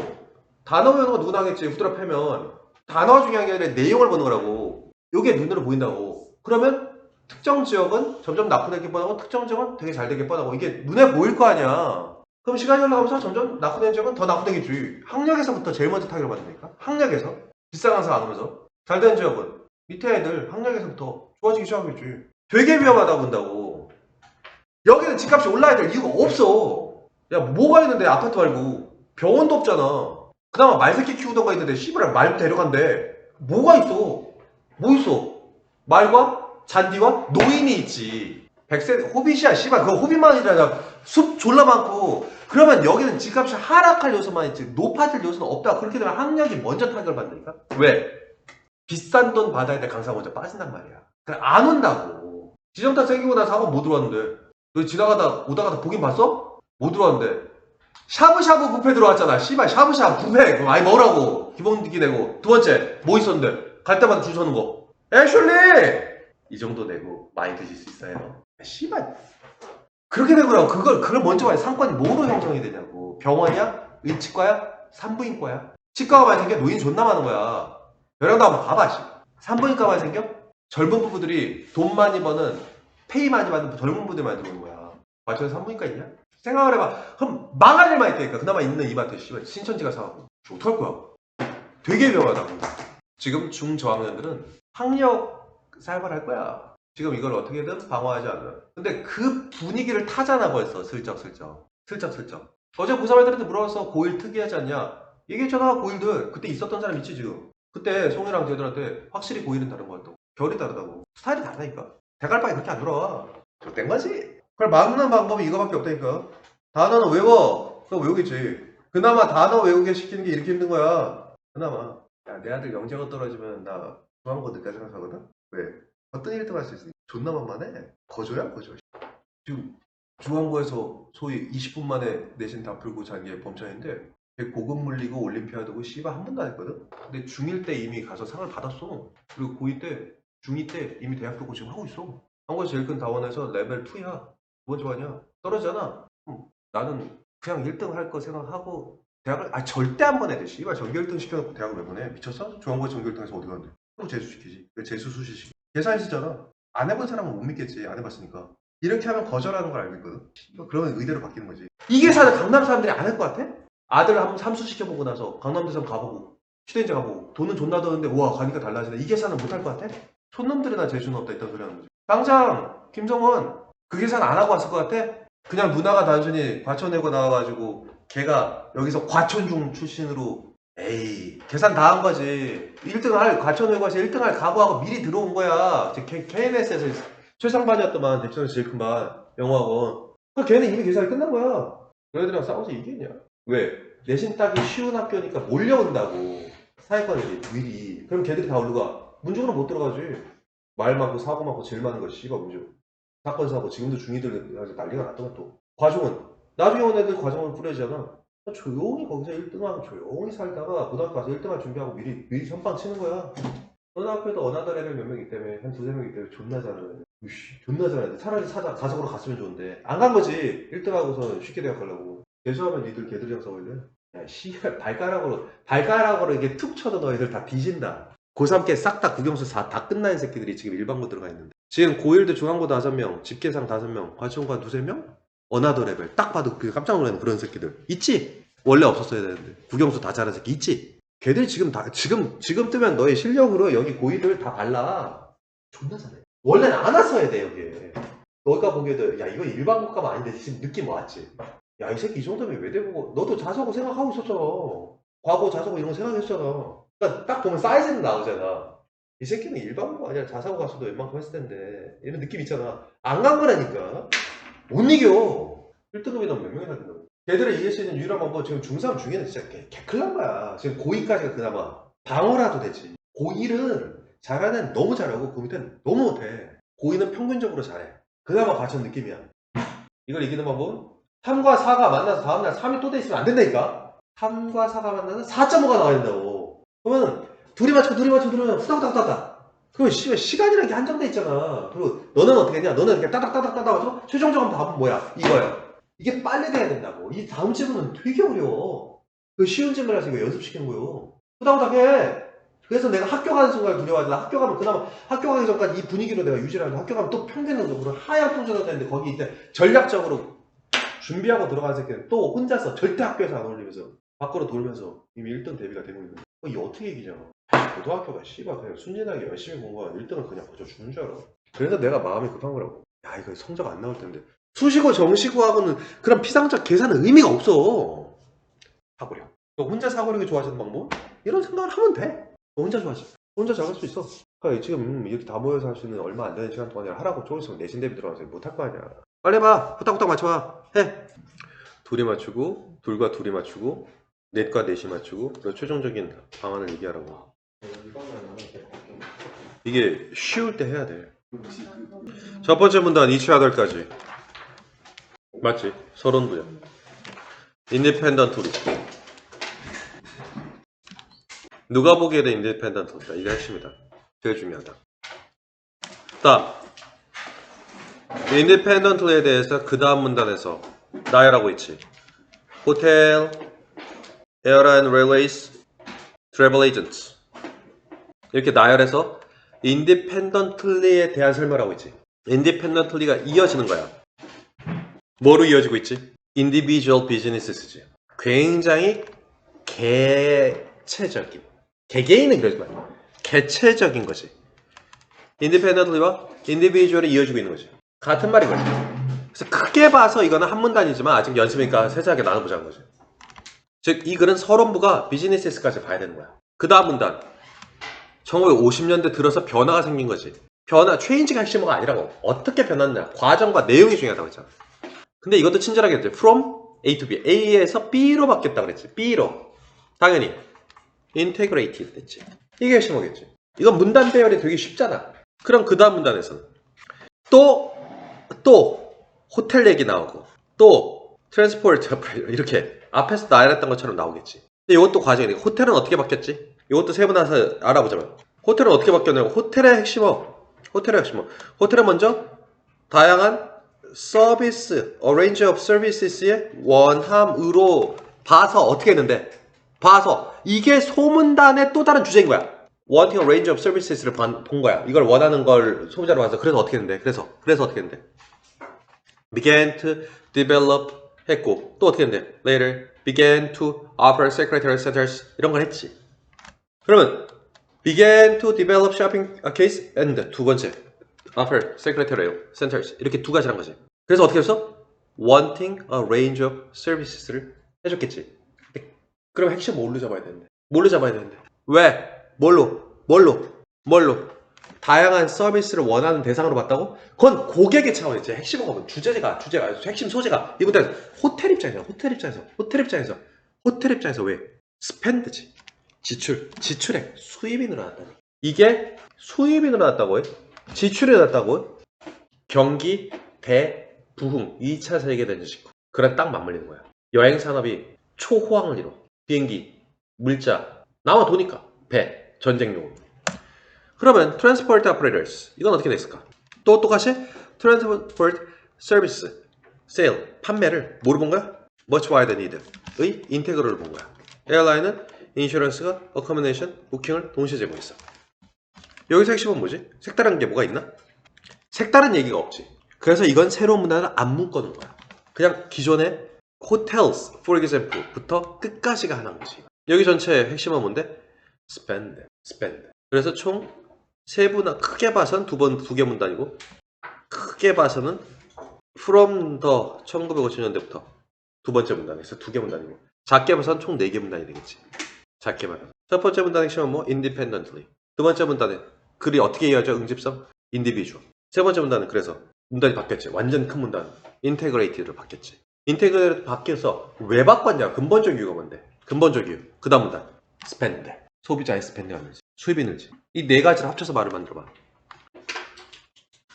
단어 외우는 거 누구나 하겠지. 후드라 패면 단어가 중요한 게 아니라 내용을 보는 거라고. 이게 눈으로 보인다고. 그러면 특정 지역은 점점 낙후되게 뻔하고 특정 지역은 되게 잘 되게 뻔하고 이게 눈에 보일 거 아니야. 그럼 시간이 흘러가면서 점점 낙후된 지역은 더 낙후되겠지. 학력에서부터 제일 먼저 타격을 받으니까. 학력에서 비싼 강사 안 오면서 잘 되는 지역은 밑에 애들 학력에서부터 좋아지기 시작하겠지. 되게 위험하다고 본다고. 여기는 집값이 올라야 될 이유가 없어. 야 뭐가 있는데 아파트 말고 병원도 없잖아. 그나마 말새끼 키우던가 있는데 씨발 말 데려간대. 뭐가 있어. 뭐 있어? 말과 잔디와 노인이 있지. 100세 호빗이야 씨발. 그거 호빗만이라냐. 숲 졸라 많고. 그러면 여기는 집값이 하락할 요소만 있지 높아질 요소는 없다. 그렇게 되면 학력이 먼저 타격을 받으니까. 왜? 비싼 돈 받아야 돼. 강사 먼저 빠진단 말이야. 그래 안 온다고. 지정타 생기고 나서 학원 못 들어왔는데. 너 지나가다 오다가다 보긴 봤어? 못 들어왔는데. 샤브샤브 뷔페 들어왔잖아. 씨발 샤브샤브 뷔페 그거 많이 먹으라고. 기본기 내고. 두 번째 뭐 있었는데? 갈 때마다 줄 서는 거. 애슐리! 이 정도 내고 많이 드실 수 있어요. 씨발 그렇게 되더라고. 그걸 먼저 봐야 상권이 뭐로 형성이 되냐고. 병원이야? 의치과야? 산부인과야? 치과가 많이 생겨? 노인 존나 많은 거야. 벼랑도 한번 가봐. 씨. 산부인과 많이 생겨? 젊은 부부들이 돈 많이 버는 페이 많이 받는 젊은 부부들 많이 들어오는 거야. 맞춰서 산부인과 있냐? 생각을 해봐. 그럼 망할 일만 있다니까. 그나마 있는 이마트 씨발 신천지가 사고 어떡할 거야? 되게 위험하다고. 지금 중저학년들은 학력 살벌할 거야. 지금 이걸 어떻게든 방어하지 않는. 근데 그 분위기를 타잖아 벌써. 슬쩍슬쩍. 어제 고3 애들한테 물어봐서 고1 특이하지 않냐? 얘기했잖아 고1들. 그때 있었던 사람 있지 지금. 그때 송이랑 쟤들한테 확실히 고1은 다른 거였다고. 결이 다르다고. 스타일이 다르다니까. 대갈바이 그렇게 안 돌아와. 된 거지. 그걸 막는 방법이 이거밖에 없다니까. 단어는 외워. 그거 외우겠지. 그나마 단어 외우게 시키는 게 이렇게 힘든 거야. 그나마. 야, 내 아들 영재가 떨어지면 나 중앙고 늦게 생각하거든? 왜? 어떤 1등 할 수 있어? 존나 만만해. 거저야 거저. 지금 중앙고에서 소위 20분 만에 내신 다 풀고 잔 게 범천인데 고급 물리고 올림피아드고 씨발 한 번도 안 했거든? 근데 중1 때 이미 가서 상을 받았어. 그리고 고2 때, 중2 때 이미 대학교 고시를 하고 있어. 한국에서 제일 큰 다원에서 레벨 2야. 두 번째 반이야. 떨어지잖아. 나는 그냥 1등 할 거 생각하고 대학을 절대 안 보내 돼. 씨발 전교 1등 시켜놓고 대학을 왜 보내? 미쳤어? 중앙고에 전교 1등해서 어디 가는데? 또 재수시키지. 재수 수시 시키. 계산했었잖아. 안 해본 사람은 못 믿겠지. 안 해봤으니까. 이렇게 하면 거절하는 걸 알고 있거든. 그러면 의대로 바뀌는 거지. 이 계산을 강남 사람들이 안 할 것 같아? 아들 한번 삼수 시켜보고 나서 강남대성 가보고 휴대인제 가보고 돈은 존나 드는데 우와 가니까 달라지네. 이 계산은 못 할 것 같아? 손놈들이나 재주는 없다 있다는 소리 하는 거지. 당장 김성원 그 계산 안 하고 왔을 것 같아? 그냥 누나가 단순히 과천외고 나와가지고 걔가 여기서 과천중 출신으로 에이 계산 다 한 거지. 1등 할 과천외고에서 1등 할 각오하고 미리 들어온 거야. KNS에서 최상반이었더만 대천에서 제일 큰 반 영어학원. 걔는 이미 계산이 끝난 거야. 너희들이랑 싸워서 이기겠냐? 왜? 내신 따기 쉬운 학교니까 몰려온다고. 사회권이 미리. 그럼 걔들이 다 어디로 가? 문중으로 못 들어가지. 말 많고 사고 많고 제일 많은 거 씨가 문중. 사건 사고 지금도 중이들 난리가 났더만 또. 과정은 나중에 온 애들 과정을 뿌려지잖아. 조용히 거기서 1등하고 조용히 살다가 고등학교 가서 1등할 준비하고 미리 선빵 치는 거야. 어느 학교에도 어나더 레벨 몇 명 있기 때문에 한 두세 명 있기 때문에 존나 잘하는 애들. 존나 잘하는 애들. 차라리 가석으로 갔으면 좋은데 안 간 거지. 1등하고서 쉽게 대학 가려고. 재수하면 니들 걔들이랑 싸울래? 야 씨발 발가락으로 이게 툭 쳐도 너희들 다 뒤진다. 고3 께 싹 다 국영수 다 끝난 새끼들이 지금 일반고 들어가 있는데 지금 고1도 중앙고 5명 집계상 5명 과천고 2~3명 어나더 레벨 딱 봐도 깜짝 놀라는 그런 새끼들 있지? 원래 없었어야 되는데 국영수 다 잘하는 새끼 있지? 걔들 지금 뜨면 너의 실력으로 여기 고1들 다 발라. 존나 잘해. 원래는 안 왔어야 돼 여기에. 너가 보기에도 야 이거 일반고가 아닌데 지금 느낌 왔지? 야 이 새끼 이 정도면 외대보고 너도 자사고 생각하고 있었잖아. 과거 자사고 이런 거 생각했잖아. 그러니까 딱 보면 사이즈는 나오잖아. 이 새끼는 일반고 아니야. 자사고 갔어도 웬만큼 했을 텐데 이런 느낌 있잖아. 안 간 거라니까. 못 이겨. 1등급이면 몇 명이나 된다고. 걔들을 이길 수 있는 유일한 방법 지금 중3 중에는 진짜 개클난 거야. 지금 고2까지가 그나마 방어라도 되지. 고1은 잘하는 너무 잘하고 그 밑에는 너무 못해. 고2는 평균적으로 잘해. 그나마 과천 느낌이야. 이걸 이기는 방법은 3과 4가 만나서 다음날 3이 또 돼 있으면 안 된다니까. 3과 4가 만나서 4.5가 나와야 된다고. 그러면 둘이 맞춰 후다후다후다. 그럼 시간이라는 게 한정돼 있잖아. 그리고 너는 어떻게 했냐? 너는 이렇게 따닥따닥따닥 해서 최종적인 답은 뭐야? 이거야. 이게 빨리 돼야 된다고. 이 다음 질문은 되게 어려워. 그 쉬운 질문을 해서 이거 연습시키는 거요. 후다후닥 해. 그래서 내가 학교 가는 순간 두려워하지. 나 학교 가면 그나마 학교 가기 전까지 이 분위기로 내가 유지를 하는데 학교 가면 또 평균적으로 하향 평준화 되는데 거기 이때 전략적으로 준비하고 들어간 새끼는 또 혼자서 절대 학교에서 안 어울리면서 밖으로 돌면서 이미 1등 대비가 되고 있는 거야. 이게 어떻게 이기냐. 고등학교가 씨발 그냥 순진하게 열심히 공부한 1등을 그냥 거저 주는 줄 알아. 그래서 내가 마음이 급한 거라고. 야 이거 성적 안 나올 텐데 수시고 정시고하고는 그런 피상적 계산은 의미가 없어. 사고력. 너 혼자 사고력이 좋아지는 방법? 이런 생각을 하면 돼. 너 혼자 좋아지. 혼자 잘할 수 있어. 그러니까 지금 이렇게 다 모여서 할 수 있는 얼마 안 되는 시간 동안에 하라고 좀 있으면 내신 대비 들어가서 못할 거 아니야. 빨리 해봐. 후딱후딱 맞춰봐. 해. 둘이 맞추고, 둘과 둘이 맞추고, 넷과 넷이 맞추고, 그리고 최종적인 방안을 얘기하라고. 이게 쉬울 때 해야 돼. 첫 번째 문단 each other까지. 맞지? 서론부야. independently. 누가 보기에는 independently다. 이게 핵심이다. 제일 중요하다. 다음. independently에 대해서 그 다음 문단에서 나열하고 있지. 호텔, airline, railways, travel agents. 이렇게 나열해서 independently에 대한 설명을 하고 있지. independently가 이어지는 거야. 뭐로 이어지고 있지? individual business지. 굉장히 개체적인. 개개인은 그러지 마. 개체적인 거지. independently와 individual이 이어지고 있는 거지. 같은 말인 거지. 그래서 크게 봐서 이거는 한 문단이지만 아직 연습이니까 세세하게 나눠보자는 거지. 즉, 이 글은 서론부가 비즈니스까지 봐야 되는 거야. 그 다음 문단. 1950년대 들어서 변화가 생긴 거지. 변화, 체인지가 핵심어가 아니라고. 어떻게 변했냐. 과정과 내용이 중요하다고 했잖아. 근데 이것도 친절하게 했지. From A to B. A에서 B로 바뀌었다고 그랬지. B로. 당연히. Integrated 됐지. 이게 핵심어겠지. 이건 문단 배열이 되게 쉽잖아. 그럼 그 다음 문단에서는 또 호텔 얘기 나오고 또 트랜스포트 이렇게 앞에서 나열했던 것처럼 나오겠지. 근데 이것도 과정이니까 호텔은 어떻게 바뀌었지? 이것도 세분화해서 알아보자면 호텔은 어떻게 바뀌었냐고. 호텔의 핵심어. 호텔은 먼저 다양한 서비스, range of services의 원함으로 봐서 어떻게 했는데 봐서 이게 소문단의 또 다른 주제인 거야. wanting a range of services를 본 거야. 이걸 원하는 걸 소비자로 봐서 그래서 어떻게 했는데 그래서 어떻게 했는데 began to develop 했고 또 어떻게 했는데 later began to offer secretary centers 이런 걸 했지. 그러면 began to develop shopping case and 두 번째 offer secretarial centers 이렇게 두 가지란 거지. 그래서 어떻게 했어? wanting a range of services를 해줬겠지. 그럼 핵심 뭘로 잡아야 되는데 왜? 뭘로? 다양한 서비스를 원하는 대상으로 봤다고? 그건 고객의 차원이지. 핵심어가 뭐 주제가 핵심 소재가 이것도 호텔 입장에서 왜? 스펜드지. 지출액 수입이 늘어났다니. 이게 수입이 늘어났다고 해? 지출이 늘어났다고? 경기 대부흥 2차 세계대전 직후 그런 딱 맞물리는 거야. 여행 산업이 초호황을 이뤄. 비행기, 물자 나와 도니까 배, 전쟁용. 그러면 transport operators 이건 어떻게 됐을까? 또 똑같이 transport service, sale, 판매를 뭐로 본 거야? much wider need의 인테그럴을 본 거야. 에어라인은 인슈런스가 accommodation, 부킹을 동시에 제공했어. 여기서 핵심은 뭐지? 색다른 게 뭐가 있나? 색다른 얘기가 없지. 그래서 이건 새로운 문단을 안 묶어놓은 거야. 그냥 기존의 hotels, for example부터 끝까지가 하나인 거지. 여기 전체 핵심은 뭔데? spend. 그래서 총 세분화 크게 봐선 두 개 문단이고 크게 봐서는 from the 1950년대부터 두 번째 문단에서 두 개 문단이고 작게 봐선 총 4개 문단이 되겠지. 작게 봐서 첫 번째 문단의 핵심은 뭐? independently. 두 번째 문단에 글이 어떻게 이어져? 응집성? individual. 세 번째 문단은 그래서 문단이 바뀌었지. 완전 큰 문단 integrated로 바뀌었지. 인테그레이트 바뀌어서 왜 바꿨냐? 근본적 이유가 뭔데? 근본적 이유. 그 다음 문단 spend. 소비자의 스펜드가 늘지. 수입이 늘지. 이 네 가지를 합쳐서 말을 만들어봐.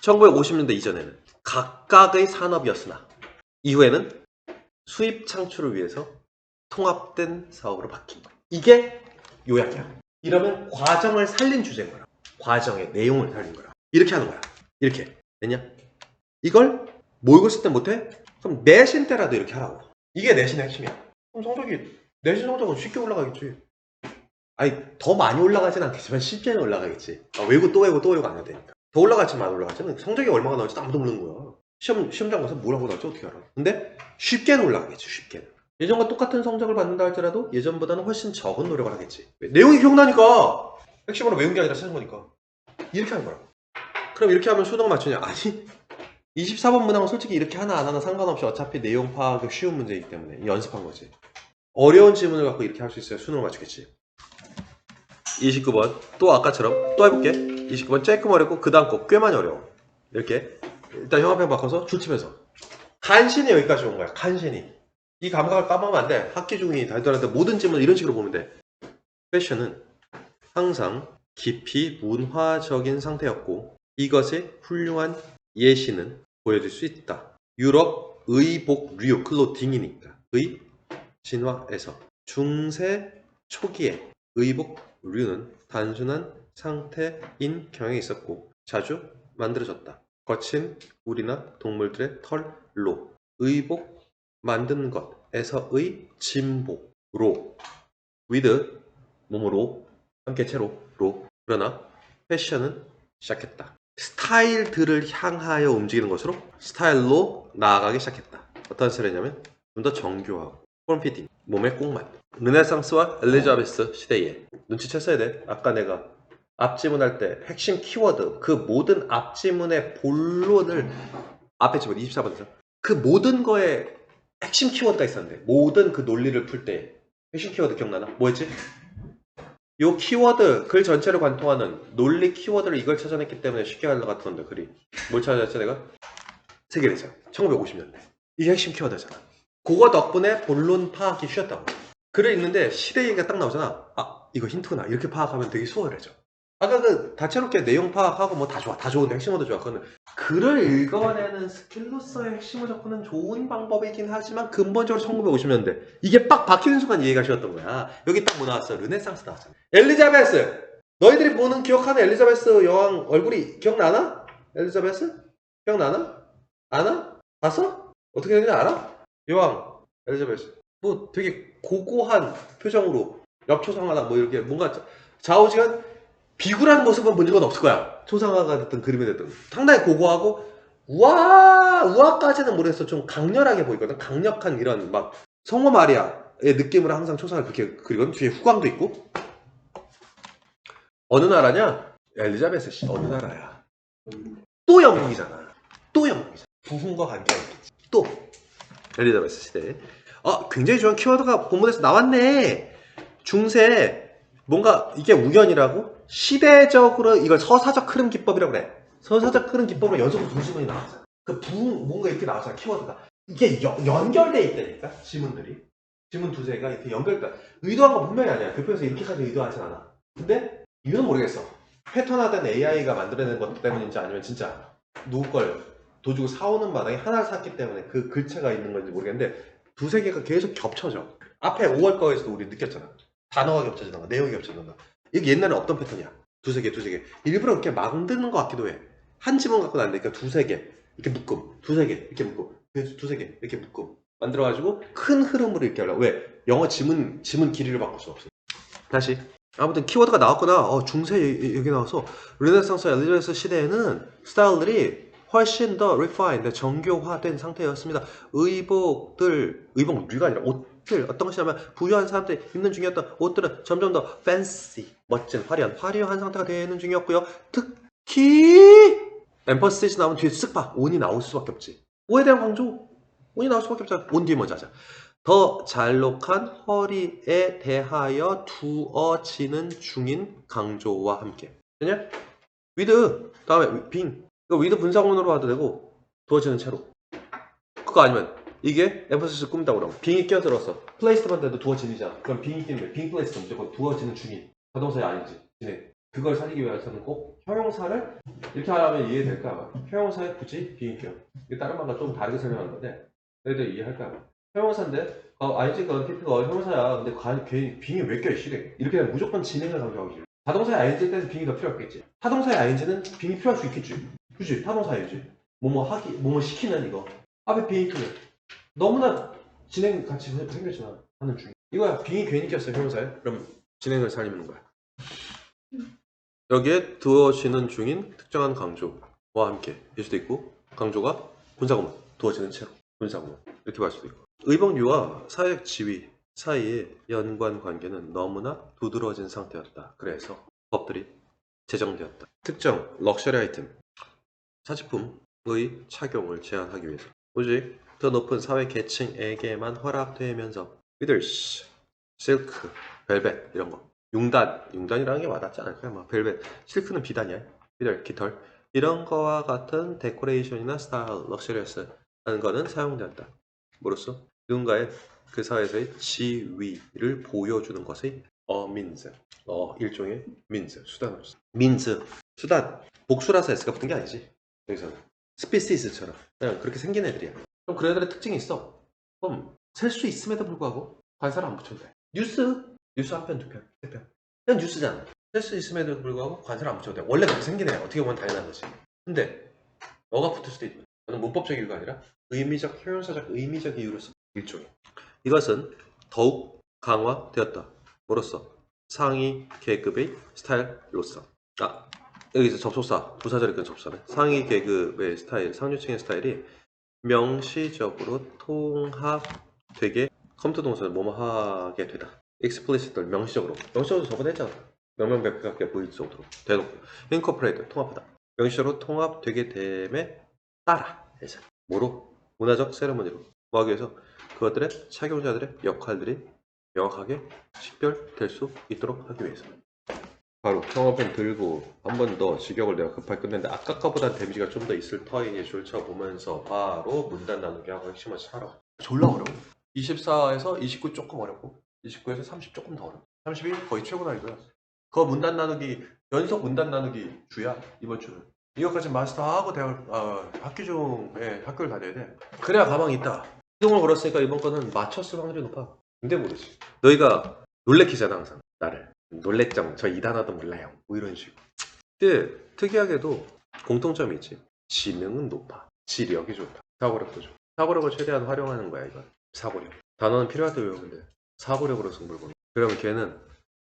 1950년대 이전에는 각각의 산업이었으나 이후에는 수입 창출을 위해서 통합된 사업으로 바뀐 거야. 이게 요약이야. 이러면 과정을 살린 주제인 거야. 과정의 내용을 살린 거야. 이렇게 하는 거야. 이렇게. 됐냐? 이걸 모의고 쓸 때 못해? 그럼 내신 때라도 이렇게 하라고. 이게 내신의 핵심이야. 그럼 내신 성적은 쉽게 올라가겠지. 아니 더 많이 올라가진 않겠지만 쉽게는 올라가겠지. 외우고 또 외우고 안 해야 되니까. 더 올라갔지만 안 올라갔지만 성적이 얼마가 나올지 아무도 모르는 거야. 시험장 가서 뭐라고 나올지 어떻게 알아. 근데 쉽게는 올라가겠지. 쉽게는. 예전과 똑같은 성적을 받는다 할지라도 예전보다는 훨씬 적은 노력을 하겠지. 내용이 기억나니까. 핵심으로 외운 게 아니라 쓰는 거니까. 이렇게 하는 거라고. 그럼 이렇게 하면 수능 맞추냐? 아니 24번 문항은 솔직히 이렇게 하나 안 하나 상관없이 어차피 내용 파악이 쉬운 문제이기 때문에 연습한 거지. 어려운 질문을 갖고 이렇게 할 수 있어야 수능을 맞추겠지. 29번 또 아까처럼 또 해볼게. 29번 조금 어렵고 그 다음 거 꽤 많이 어려워. 이렇게 일단 형광펜 바꿔서 줄치면서 간신히 여기까지 온 거야. 간신히. 이 감각을 까먹으면 안 돼. 학기 중이 달달한데 모든 질문을 이런 식으로 보면 돼. 패션은 항상 깊이 문화적인 상태였고 이것의 훌륭한 예시는 보여줄 수 있다. 유럽 의복류 클로팅이니까 의 진화에서 중세 초기에 의복류는 단순한 상태인 경향이 있었고 자주 만들어졌다. 거친 우리나 동물들의 털로 의복 만드는 것에서의 진보로 with 몸으로 함께 채로로 그러나 패션은 시작했다. 스타일들을 향하여 움직이는 것으로 스타일로 나아가기 시작했다. 어떤 스타일이냐면 좀 더 정교하고 폼피팅, 몸에 꼭 맞는 르네상스와 엘리자베스 시대에 눈치챘어야 돼. 아까 내가 앞지문 할 때 핵심 키워드 그 모든 앞지문의 본론을 앞에 지문 24번에서 그 모든 거에 핵심 키워드가 있었는데 모든 그 논리를 풀 때 핵심 키워드 기억나나? 뭐였지? 요 키워드 글 전체를 관통하는 논리 키워드를 이걸 찾아냈기 때문에 쉽게 하려고 같은 건데 글이 뭘 찾아냈지 내가? 세계대전 1950년대 이게 핵심 키워드잖아. 그거 덕분에 본론 파악이 쉬웠다고. 글을 읽는데 시대 얘기가 딱 나오잖아. 아 이거 힌트구나 이렇게 파악하면 되게 수월해져. 아까 그 다채롭게 내용 파악하고 뭐 다 좋아 다 좋은데 핵심어도 좋아. 그거는 글을 읽어내는 스킬로서의 핵심을 접근은 좋은 방법이긴 하지만 근본적으로 1950년대 이게 빡 박히는 순간 이해가 쉬웠던 거야. 여기 딱 뭐 나왔어? 르네상스 나왔잖아. 엘리자베스! 너희들이 보는 기억하는 엘리자베스 여왕 얼굴이 기억나나? 엘리자베스? 기억나나? 아나? 봤어? 어떻게 되는지 알아? 여왕 엘리자베스 뭐 되게 고고한 표정으로 엽초상하다 뭐 이렇게 뭔가 좌우지간 비굴한 모습은 본 적은 없을 거야. 초상화가 됐든 그림이 됐든 상당히 고고하고 우아까지는 모르겠어. 좀 강렬하게 보이거든. 강력한 이런 막 성모 마리아의 느낌으로 항상 초상을 그렇게 그리거든. 뒤에 후광도 있고. 어느 나라냐? 엘리자베스 씨 어느 나라야? 또 영국이잖아. 또 영국이잖아. 부흥과 관계가 있겠지. 또 엘리자베스 시대. 굉장히 좋은 키워드가 본문에서 나왔네. 중세 뭔가 이게 우연이라고? 시대적으로 이걸 서사적 흐름 기법이라고 그래. 서사적 흐름 기법으로 연속으로 두 지문이 나왔잖아. 그 부흥 뭔가 이렇게 나왔잖아. 키워드가. 이게 연결돼 있다니까. 지문들이. 지문 두세 개가 이렇게 연결돼. 의도한 건 분명히 아니야. 교표에서 이렇게까지 의도하진 않아. 근데 이유는 모르겠어. 패턴화된 AI가 만들어낸 것 때문인지 아니면 진짜 누구 걸 돈 주고 사오는 마당에 하나를 샀기 때문에 그 글체가 있는 건지 모르겠는데 두세 개가 계속 겹쳐져. 앞에 5월 거에서도 우리 느꼈잖아. 단어가 겹쳐지던가 내용이 겹쳐지던가. 이게 옛날에 없던 패턴이야. 두세 개. 일부러 그렇게 만드는 것 같기도 해. 한 지문 갖고는 안 되니까 두세 개 이렇게 묶음. 두세 개 이렇게 묶음. 두세 개 이렇게 묶음. 만들어가지고 큰 흐름으로 이렇게 하려고. 왜? 영어 지문 길이를 바꿀 수 없어. 다시. 아무튼 키워드가 나왔구나. 중세 여기 나와서 르네상스 엘리자베스 시대에는 스타일들이 훨씬 더 refined, 정교화된 상태였습니다. 의복류가 아니라 옷들, 어떤 것이냐면 부유한 사람들이 입는 중이었던 옷들은 점점 더 fancy, 멋진, 화려한 상태가 되는 중이었고요. 특히 엠퍼시스 나오면 뒤에 쓱 봐. 온이 나올 수밖에 없지. 오에 대한 강조, 온이 나올 수밖에 없잖아. 온 뒤에 먼저 하자. 더 잘록한 허리에 대하여 두어지는 중인 강조와 함께. 되냐? with 다음에 being. 이거 with 분사구문으로 봐도 되고 두어지는 채로. 그거 아니면 이게 엠퍼시스 꾸민다고 그러면 being이 끼어들어서 place만 돼도 두어지잖아. 그럼 being이 끼는 거야. being placed 무조건 두어지는 중인. 자동사의 아닌지 진행. 그걸 살리기 위해서는 꼭 형용사를 이렇게 하면 이해될까 봐. 형용사에 굳이 being 끼어. 이게 다른 말과 좀 다르게 설명하는 건데 너희들 이해할까 봐. 형용사인데 ing가 NPP가 형용사야. 근데 괜히 being이 왜 껴 시래. 이렇게 되면 무조건 진행을 강조하고 싶어. 타동사의 ing일 때는 being이 더 필요했겠지. 타동사의 ing는 being이 필요할 수 있겠지. 그치? 타동사이지. 뭐뭐 시키는 이거. 앞에 being 끼면 너무나 진행 같이 생겼잖아. 하는 중. 이거야. being이 괜히 꼈어요. 형용사에. 그럼 진행을 살리는 거야. 여기에 두어지는 중인 특정한 강조와 함께 일 수도 있고 강조가 분사구문. 두어지는 채로. 분사구문. 이렇게 볼 수도 있고. 의복류와 사회적 지위 사이의 연관 관계는 너무나 두드러진 상태였다. 그래서 법들이 제정되었다. 특정 럭셔리 아이템, 사치품의 착용을 제한하기 위해서 오직 더 높은 사회 계층에게만 허락되면서 위들스, 실크, 벨벳 이런 거. 융단이라는 게 와닿지 않을까요? 막 벨벳, 실크는 비단이야. 깃털 이런 거와 같은 데코레이션이나 스타일, 럭셔리어스 하는 거는 사용되었다. 뭐로써? 누군가의 그 사회에서의 지위를 보여주는 것의 means. 일종의 means, 수단으로서. means, 수단. 복수라서 S가 붙은 게 아니지. 여기서는. 스피시스처럼. 그냥 그렇게 생긴 애들이야. 그럼 그 애들의 특징이 있어. 그럼 셀 수 있음에도 불구하고 관사를 안 붙여도 돼. 뉴스 한 편, 두 편, 세 편. 그냥 뉴스잖아. 셀 수 있음에도 불구하고 관사를 안 붙여도 돼. 원래 그렇게 생긴 애야. 어떻게 보면 당연한 거지. 근데 너가 붙을 수도 있는. 저는 문법적 이유가 아니라 의미적, 표현사적, 의미적 이유로서 일종의. 이것은 더욱 강화되었다. 뭐로써? 상위 계급의 스타일로서. 여기서 접속사, 부사절이 끈 접속사네. 상위 계급의 스타일, 상류층의 스타일이 명시적으로 통합되게 컴퓨터 동사를 뭐뭐하게 되다. explicitly, 명시적으로 저번에 했잖아. 명명백백하게 보일 정도로 대놓고 incorporate, 통합하다. 명시적으로 통합되게 됨에 따라 해서 뭐로? 문화적 세레머니로 뭐 하기 위해서 그것들의 착용자들의 역할들이 명확하게 식별될 수 있도록 하기 위해서. 바로 평화펜 들고 한 번 더 직역을 내가 급하게 끝냈는데 아까 거보다 데미지가 좀 더 있을 터이니 졸쳐보면서 바로 문단 나누기 하고 핵심을 찾아. 졸라 어려워. 24에서 29 조금 어렵고 29에서 30 조금 더 어렵고 31 거의 최고 난이도야. 그거 문단 나누기 연속 문단 나누기 주야 이번 주는. 이것까지 마스터하고 학기 중에 학교를 다녀야 돼. 그래야 가망이 있다. 시동을 걸었으니까 이번 거는 맞췄을 확률이 높아. 근데 모르지. 너희가 놀래키잖아 항상 나를. 놀랬정, 저 이 단어도 몰라요. 뭐 이런 식으로. 근데 특이하게도 공통점이 있지. 지능은 높아. 지력이 좋다. 사고력도 좋아. 사고력을 최대한 활용하는 거야 이건. 사고력. 단어는 필요하대요. 근데 사고력으로 승부를 보는. 그러면 걔는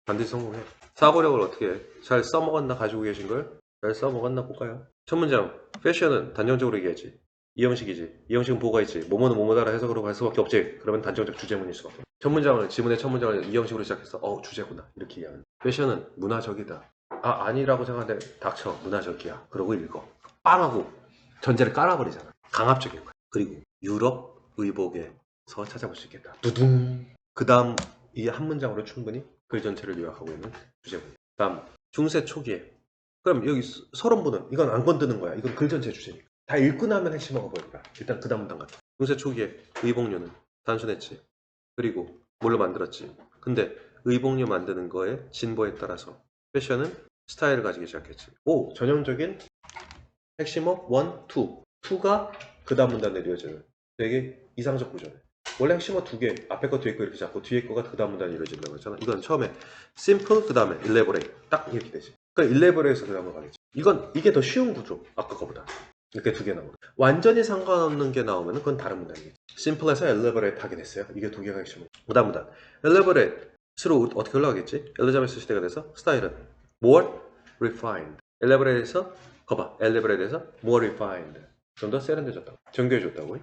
반드시 성공해. 사고력을 어떻게 잘 써먹었나 가지고 계신 걸? 잘 써먹었나 볼까요? 첫 문장. 패션은 단정적으로 얘기하지. 이 형식이지. 이 형식은 뭐가 있지. 뭐뭐는 뭐뭐다라 해석으로 갈 수밖에 없지. 그러면 단정적 주제문일 수밖에 없어. 첫 문장을 지문의 첫 문장을 이 형식으로 시작해서 주제구나 이렇게 이해하는. 패션은 문화적이다. 아니라고 생각하는데 닥쳐. 문화적이야. 그러고 읽어. 빵하고 전제를 깔아버리잖아. 강압적인 거야. 그리고 유럽 의복에서 찾아볼 수 있겠다. 두둥. 그 다음 이 한 문장으로 충분히 글 전체를 요약하고 있는 주제문. 다음 중세 초기에. 그럼 여기 서론부는 이건 안 건드는 거야. 이건 글 전체 주제니까. 다 읽고 나면 핵심어가 보일까. 일단 그 다음 문장 같아. 중세 초기에 의복료는 단순했지. 그리고 뭘로 만들었지. 근데 의복료 만드는 거에 진보에 따라서 패션은 스타일을 가지기 시작했지. 전형적인 핵심어 1, 2. 2가 그 다음 문단에 이어지는 되게 이상적 구조네. 원래 핵심어 2개, 앞에 거 뒤에 거 이렇게 잡고 뒤에 거가 그 다음 문단에 이어진다고 했잖아. 이건 처음에 simple 그 다음에 elaborate 딱 이렇게 되지. 그러니까 elaborate에서 그 다음으로 가겠지. 이게 더 쉬운 구조. 아까 거보다. 이렇게 2개 나오고 완전히 상관없는 게 나오면 그건 다른 문단이겠지. simple에서 elaborate 하게 됐어요. 이게 2개가 핵심어. 그 다음 문단 elaborate로 어떻게 올라가겠지? 엘리자베스 시대가 돼서 스타일은 more refined. elaborate에서 거봐. elaborate에서 more refined. 좀 더 세련돼졌다고. 정교해졌다고.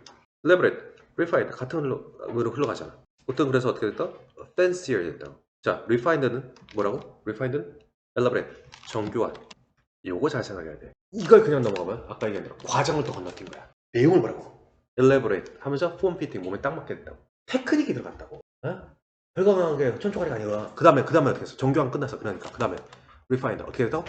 elaborate, refined 같은 으로 흘러가잖아. 보통 그래서 어떻게 됐다? fancier 됐다고. 자, refined는 뭐라고? refined는 elaborate, 정교한. 요거 잘 생각해야 돼. 이걸 그냥 넘어가면 아까 얘기한 대로 과정을 더 건너뛴 거야. 내용을 뭐라고? elaborate 하면서 form fitting 몸에 딱 맞게 됐다고. 테크닉이 들어갔다고. 별거만하게 촌초가리가 아니라 그 다음에 어떻게 했어? 정교한 끝났어. 그러니까 그 다음에 refined 어떻게 됐다고?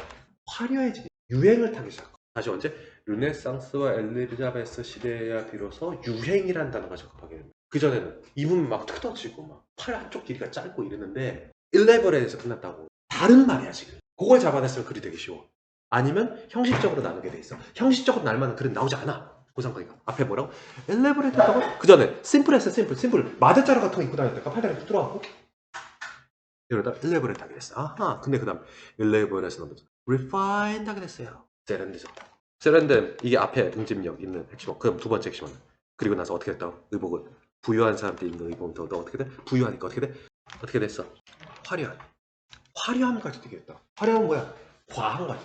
화려해지기. 유행을 타기 시작. 다시 언제? 르네상스와 엘리자베스 시대야 비로소 유행이란 단어가 적합하게 됩니다. 그전에는 입으면 막 뜯어지고 막 팔 한쪽 길이가 짧고 이랬는데 elaborate에서 끝났다고. 다른 말이야 지금. 그걸 잡아냈으면 글이 되게 쉬워. 아니면 형식적으로 나누게 돼 있어. 형식적으로 날만은 글은 나오지 않아. 고상거리가. 앞에 뭐라고? 엘레버레이트 했다고? 그 전에 심플했어. 심플. 마대자루 같은 거 입고 다녔다가 팔다리 뚝 들어가고 이러다 엘레버레이트 하게 됐어. 아하. 근데 그 다음 엘레버레이트에서 넘어서 refined 하게 됐어요. 세련되졌다. 세련됨. 이게 앞에 응집력 있는 핵심어. 그럼 두 번째 핵심어는. 그리고 나서 어떻게 됐다고? 의복은 부유한 사람들이 입는 의복은 더 어떻게 돼? 부유하니까 어떻게 돼? 어떻게 됐어? 화려한. 화려함까지 되겠다. 화려한 뭐야? 과한 거야.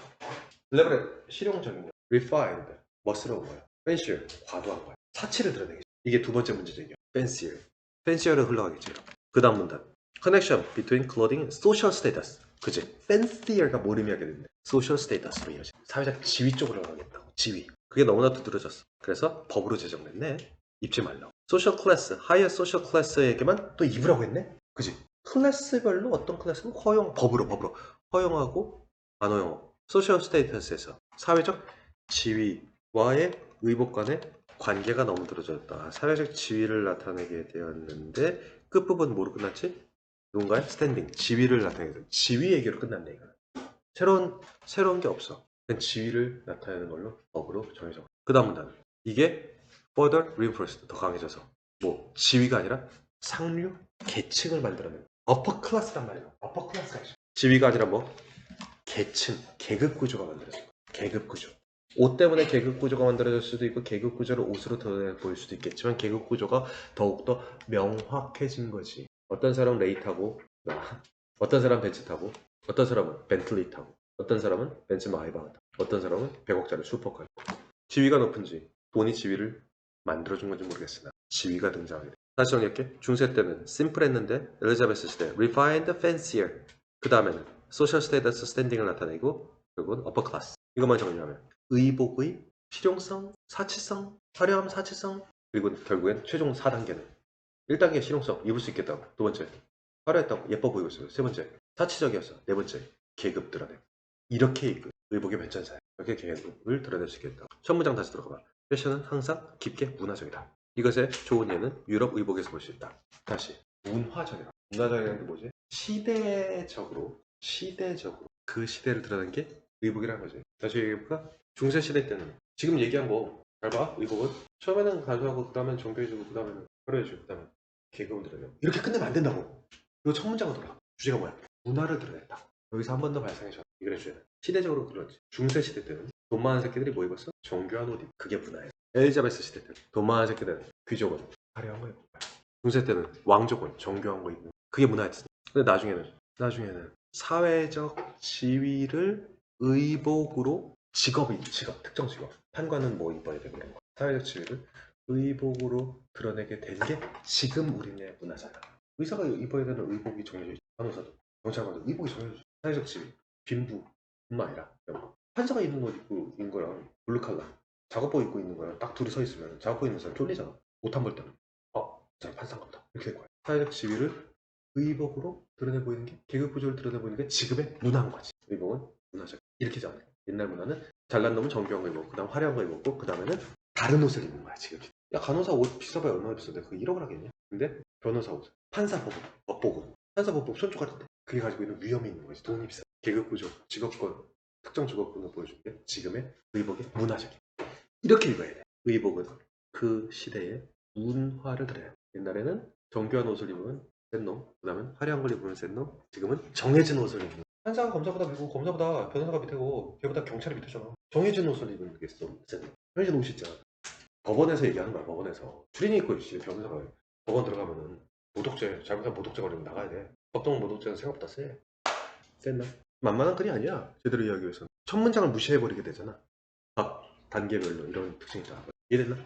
레벨의 실용적인 거. refined. 멋스러운 거야. fancier. 과도한 거야. 사치를 드러내겠지. 이게 두 번째 문제적이야. fancier. fancier로 흘러가겠지. 그 다음 문단. connection between clothing and social status. 그치? fancier가 뭘 의미하게 되는데 social status로 이어져. 사회적 지위 쪽으로 가겠다고. 지위. 그게 너무나 두드러졌어. 그래서 법으로 제정됐네. 입지 말라고. social class, higher social class에게만 또 입으라고 했네. 그치? 클래스별로 어떤 클래스는 법으로 허용하고 안 허용하고. 소셜 스테이터스에서 사회적 지위와의 의복 간의 관계가 너무 들어졌다. 사회적 지위를 나타내게 되었는데 끝부분 뭐로 끝났지? 누군가의 스탠딩, 지위를 나타내게 돼. 지위 얘기로 끝났네 이거. 새로운 게 없어. 그냥 지위를 나타내는 걸로 법으로 정해져. 그 다음 문단. 이게 further reinforced, 더 강해져서 뭐 지위가 아니라 상류 계층을 만들어내는 upper class란 말이야. upper class가 아니죠. 지위가 아니라 뭐 계층, 계급 구조가 만들어진 거야. 계급 구조. 옷 때문에 계급 구조가 만들어질 수도 있고 계급 구조를 옷으로 드러내 보일 수도 있겠지만 계급 구조가 더욱더 명확해진 거지. 어떤 사람은 레이 타고 어떤 사람은 벤츠 타고 어떤 사람은 벤틀리 타고 어떤 사람은 벤츠 마이바흐 타고 어떤 사람은 100억짜리 슈퍼카 타고. 지위가 높은지 돈이 지위를 만들어준 건지 모르겠으나 지위가 등장하게 돼. 다시 정리할게. 중세 때는 심플했는데 엘리자베스 시대 refined, fancier. 그 다음에는 social status, standing을 나타내고 결국은 upper class. 이것만 정리하면 의복의 실용성, 사치성, 화려함, 사치성, 그리고 결국엔 최종 4단계는 1단계 실용성, 입을 수 있겠다고. 두 번째, 화려했다고, 예뻐 보이고 있어요. 세 번째, 사치적이었어. 네 번째, 계급 드러내. 이렇게 의복의 변천사야. 이렇게 계급을 드러낼 수 있겠다. 첫 문장 다시 들어가봐. 패션은 항상 깊게 문화적이다. 이것의 좋은 예는 유럽 의복에서 볼 수 있다. 다시, 문화적이다. 문화적이라는 게 뭐지? 시대적으로 그 시대를 드러낸 게 의복이라는 거지. 다시 얘기해볼까? 중세시대 때는 지금 얘기한 거 잘 봐. 의복은 처음에는 가수하고 그 다음엔 정교해지고 그 다음에는 화려해지고 그 다음에 계급을 드러내고 이렇게 끝내면 안 된다고. 이거 첫 문장으로 돌아. 주제가 뭐야? 문화를 드러냈다. 여기서 한 번 더 발상해줘. 이거의 주제는 시대적으로 그렇지. 중세시대 때는 돈 많은 새끼들이 뭐 입었어? 정교한 옷 입고 그게 문화예요. 엘리자베스 시대 때는 돈 많은 새끼들은 귀족은 화려한 거 입고 중세 때는 왕족은 정교한 거 입고 그게 문화였어. 근데 나중에는 사회적 지위를 의복으로 직업, 특정 직업. 판관은 뭐 입어야 되고 이런 거. 사회적 지위를 의복으로 드러내게 된 게 지금 우리네 문화잖아. 의사가 입어야 되는 의복이 정해져 있죠. 간호사도, 경찰관도 의복이 정해져 있죠. 사회적 지위, 빈부뿐만 아니라 판사가 입는 옷 입고 있는 거랑 블루칼라, 작업복 입고 있는 거랑 딱 둘이 서 있으면 작업복 입는 사람 쫄리잖아. 옷 한 벌 때는 저 판사인가 보다 이렇게 될 거야. 사회적 지위를 의복으로 드러내 보이는 게 계급 구조를 드러내 보이는 게 지금의 문화인 거지. 의복은 문화적. 이렇게 정해. 옛날 문화는 잘난 놈은 정교한 거 입고 그다음 화려한 거 입고 그 다음에는 다른 옷을 입는 거야 지금. 야 간호사 옷 비싸봐야 얼마나 비싼데 그거 1억을 하겠냐? 근데 변호사 옷, 판사 법복은 판사 법복 손 똑같은데 그게 가지고 있는 위험이 있는 거지. 돈이 비싸. 계급 구조, 직업권, 특정 직업군을 보여주는 게 지금의 의복의 문화적이야. 이렇게 읽어야 돼. 의복은 그 시대의 문화를 드러내. 옛날에는 정교한 옷을 입으면 센 놈, 그 다음에 화려한 걸 입으면 센 놈, 지금은 정해진 옷을 입는. 판사가 검사보다 밑이고 검사보다 변호사가 밑이고 걔보다 경찰이 밑이잖아. 정해진 옷을 입는 게 센 놈. 정해진 옷이 있잖아. 법원에서 얘기하는 거야. 법원에서 추리닝 입고 있지. 변호사가 법원 들어가면은 모독죄, 잘못하면 모독죄 걸리면 나가야 돼. 법동 모독죄는 생각보다 세. 센 놈. 만만한 글이 아니야. 제대로 이야기해서 첫 문장을 무시해버리게 되잖아. 단계별로 이런 특징이 있다. 이해됐나?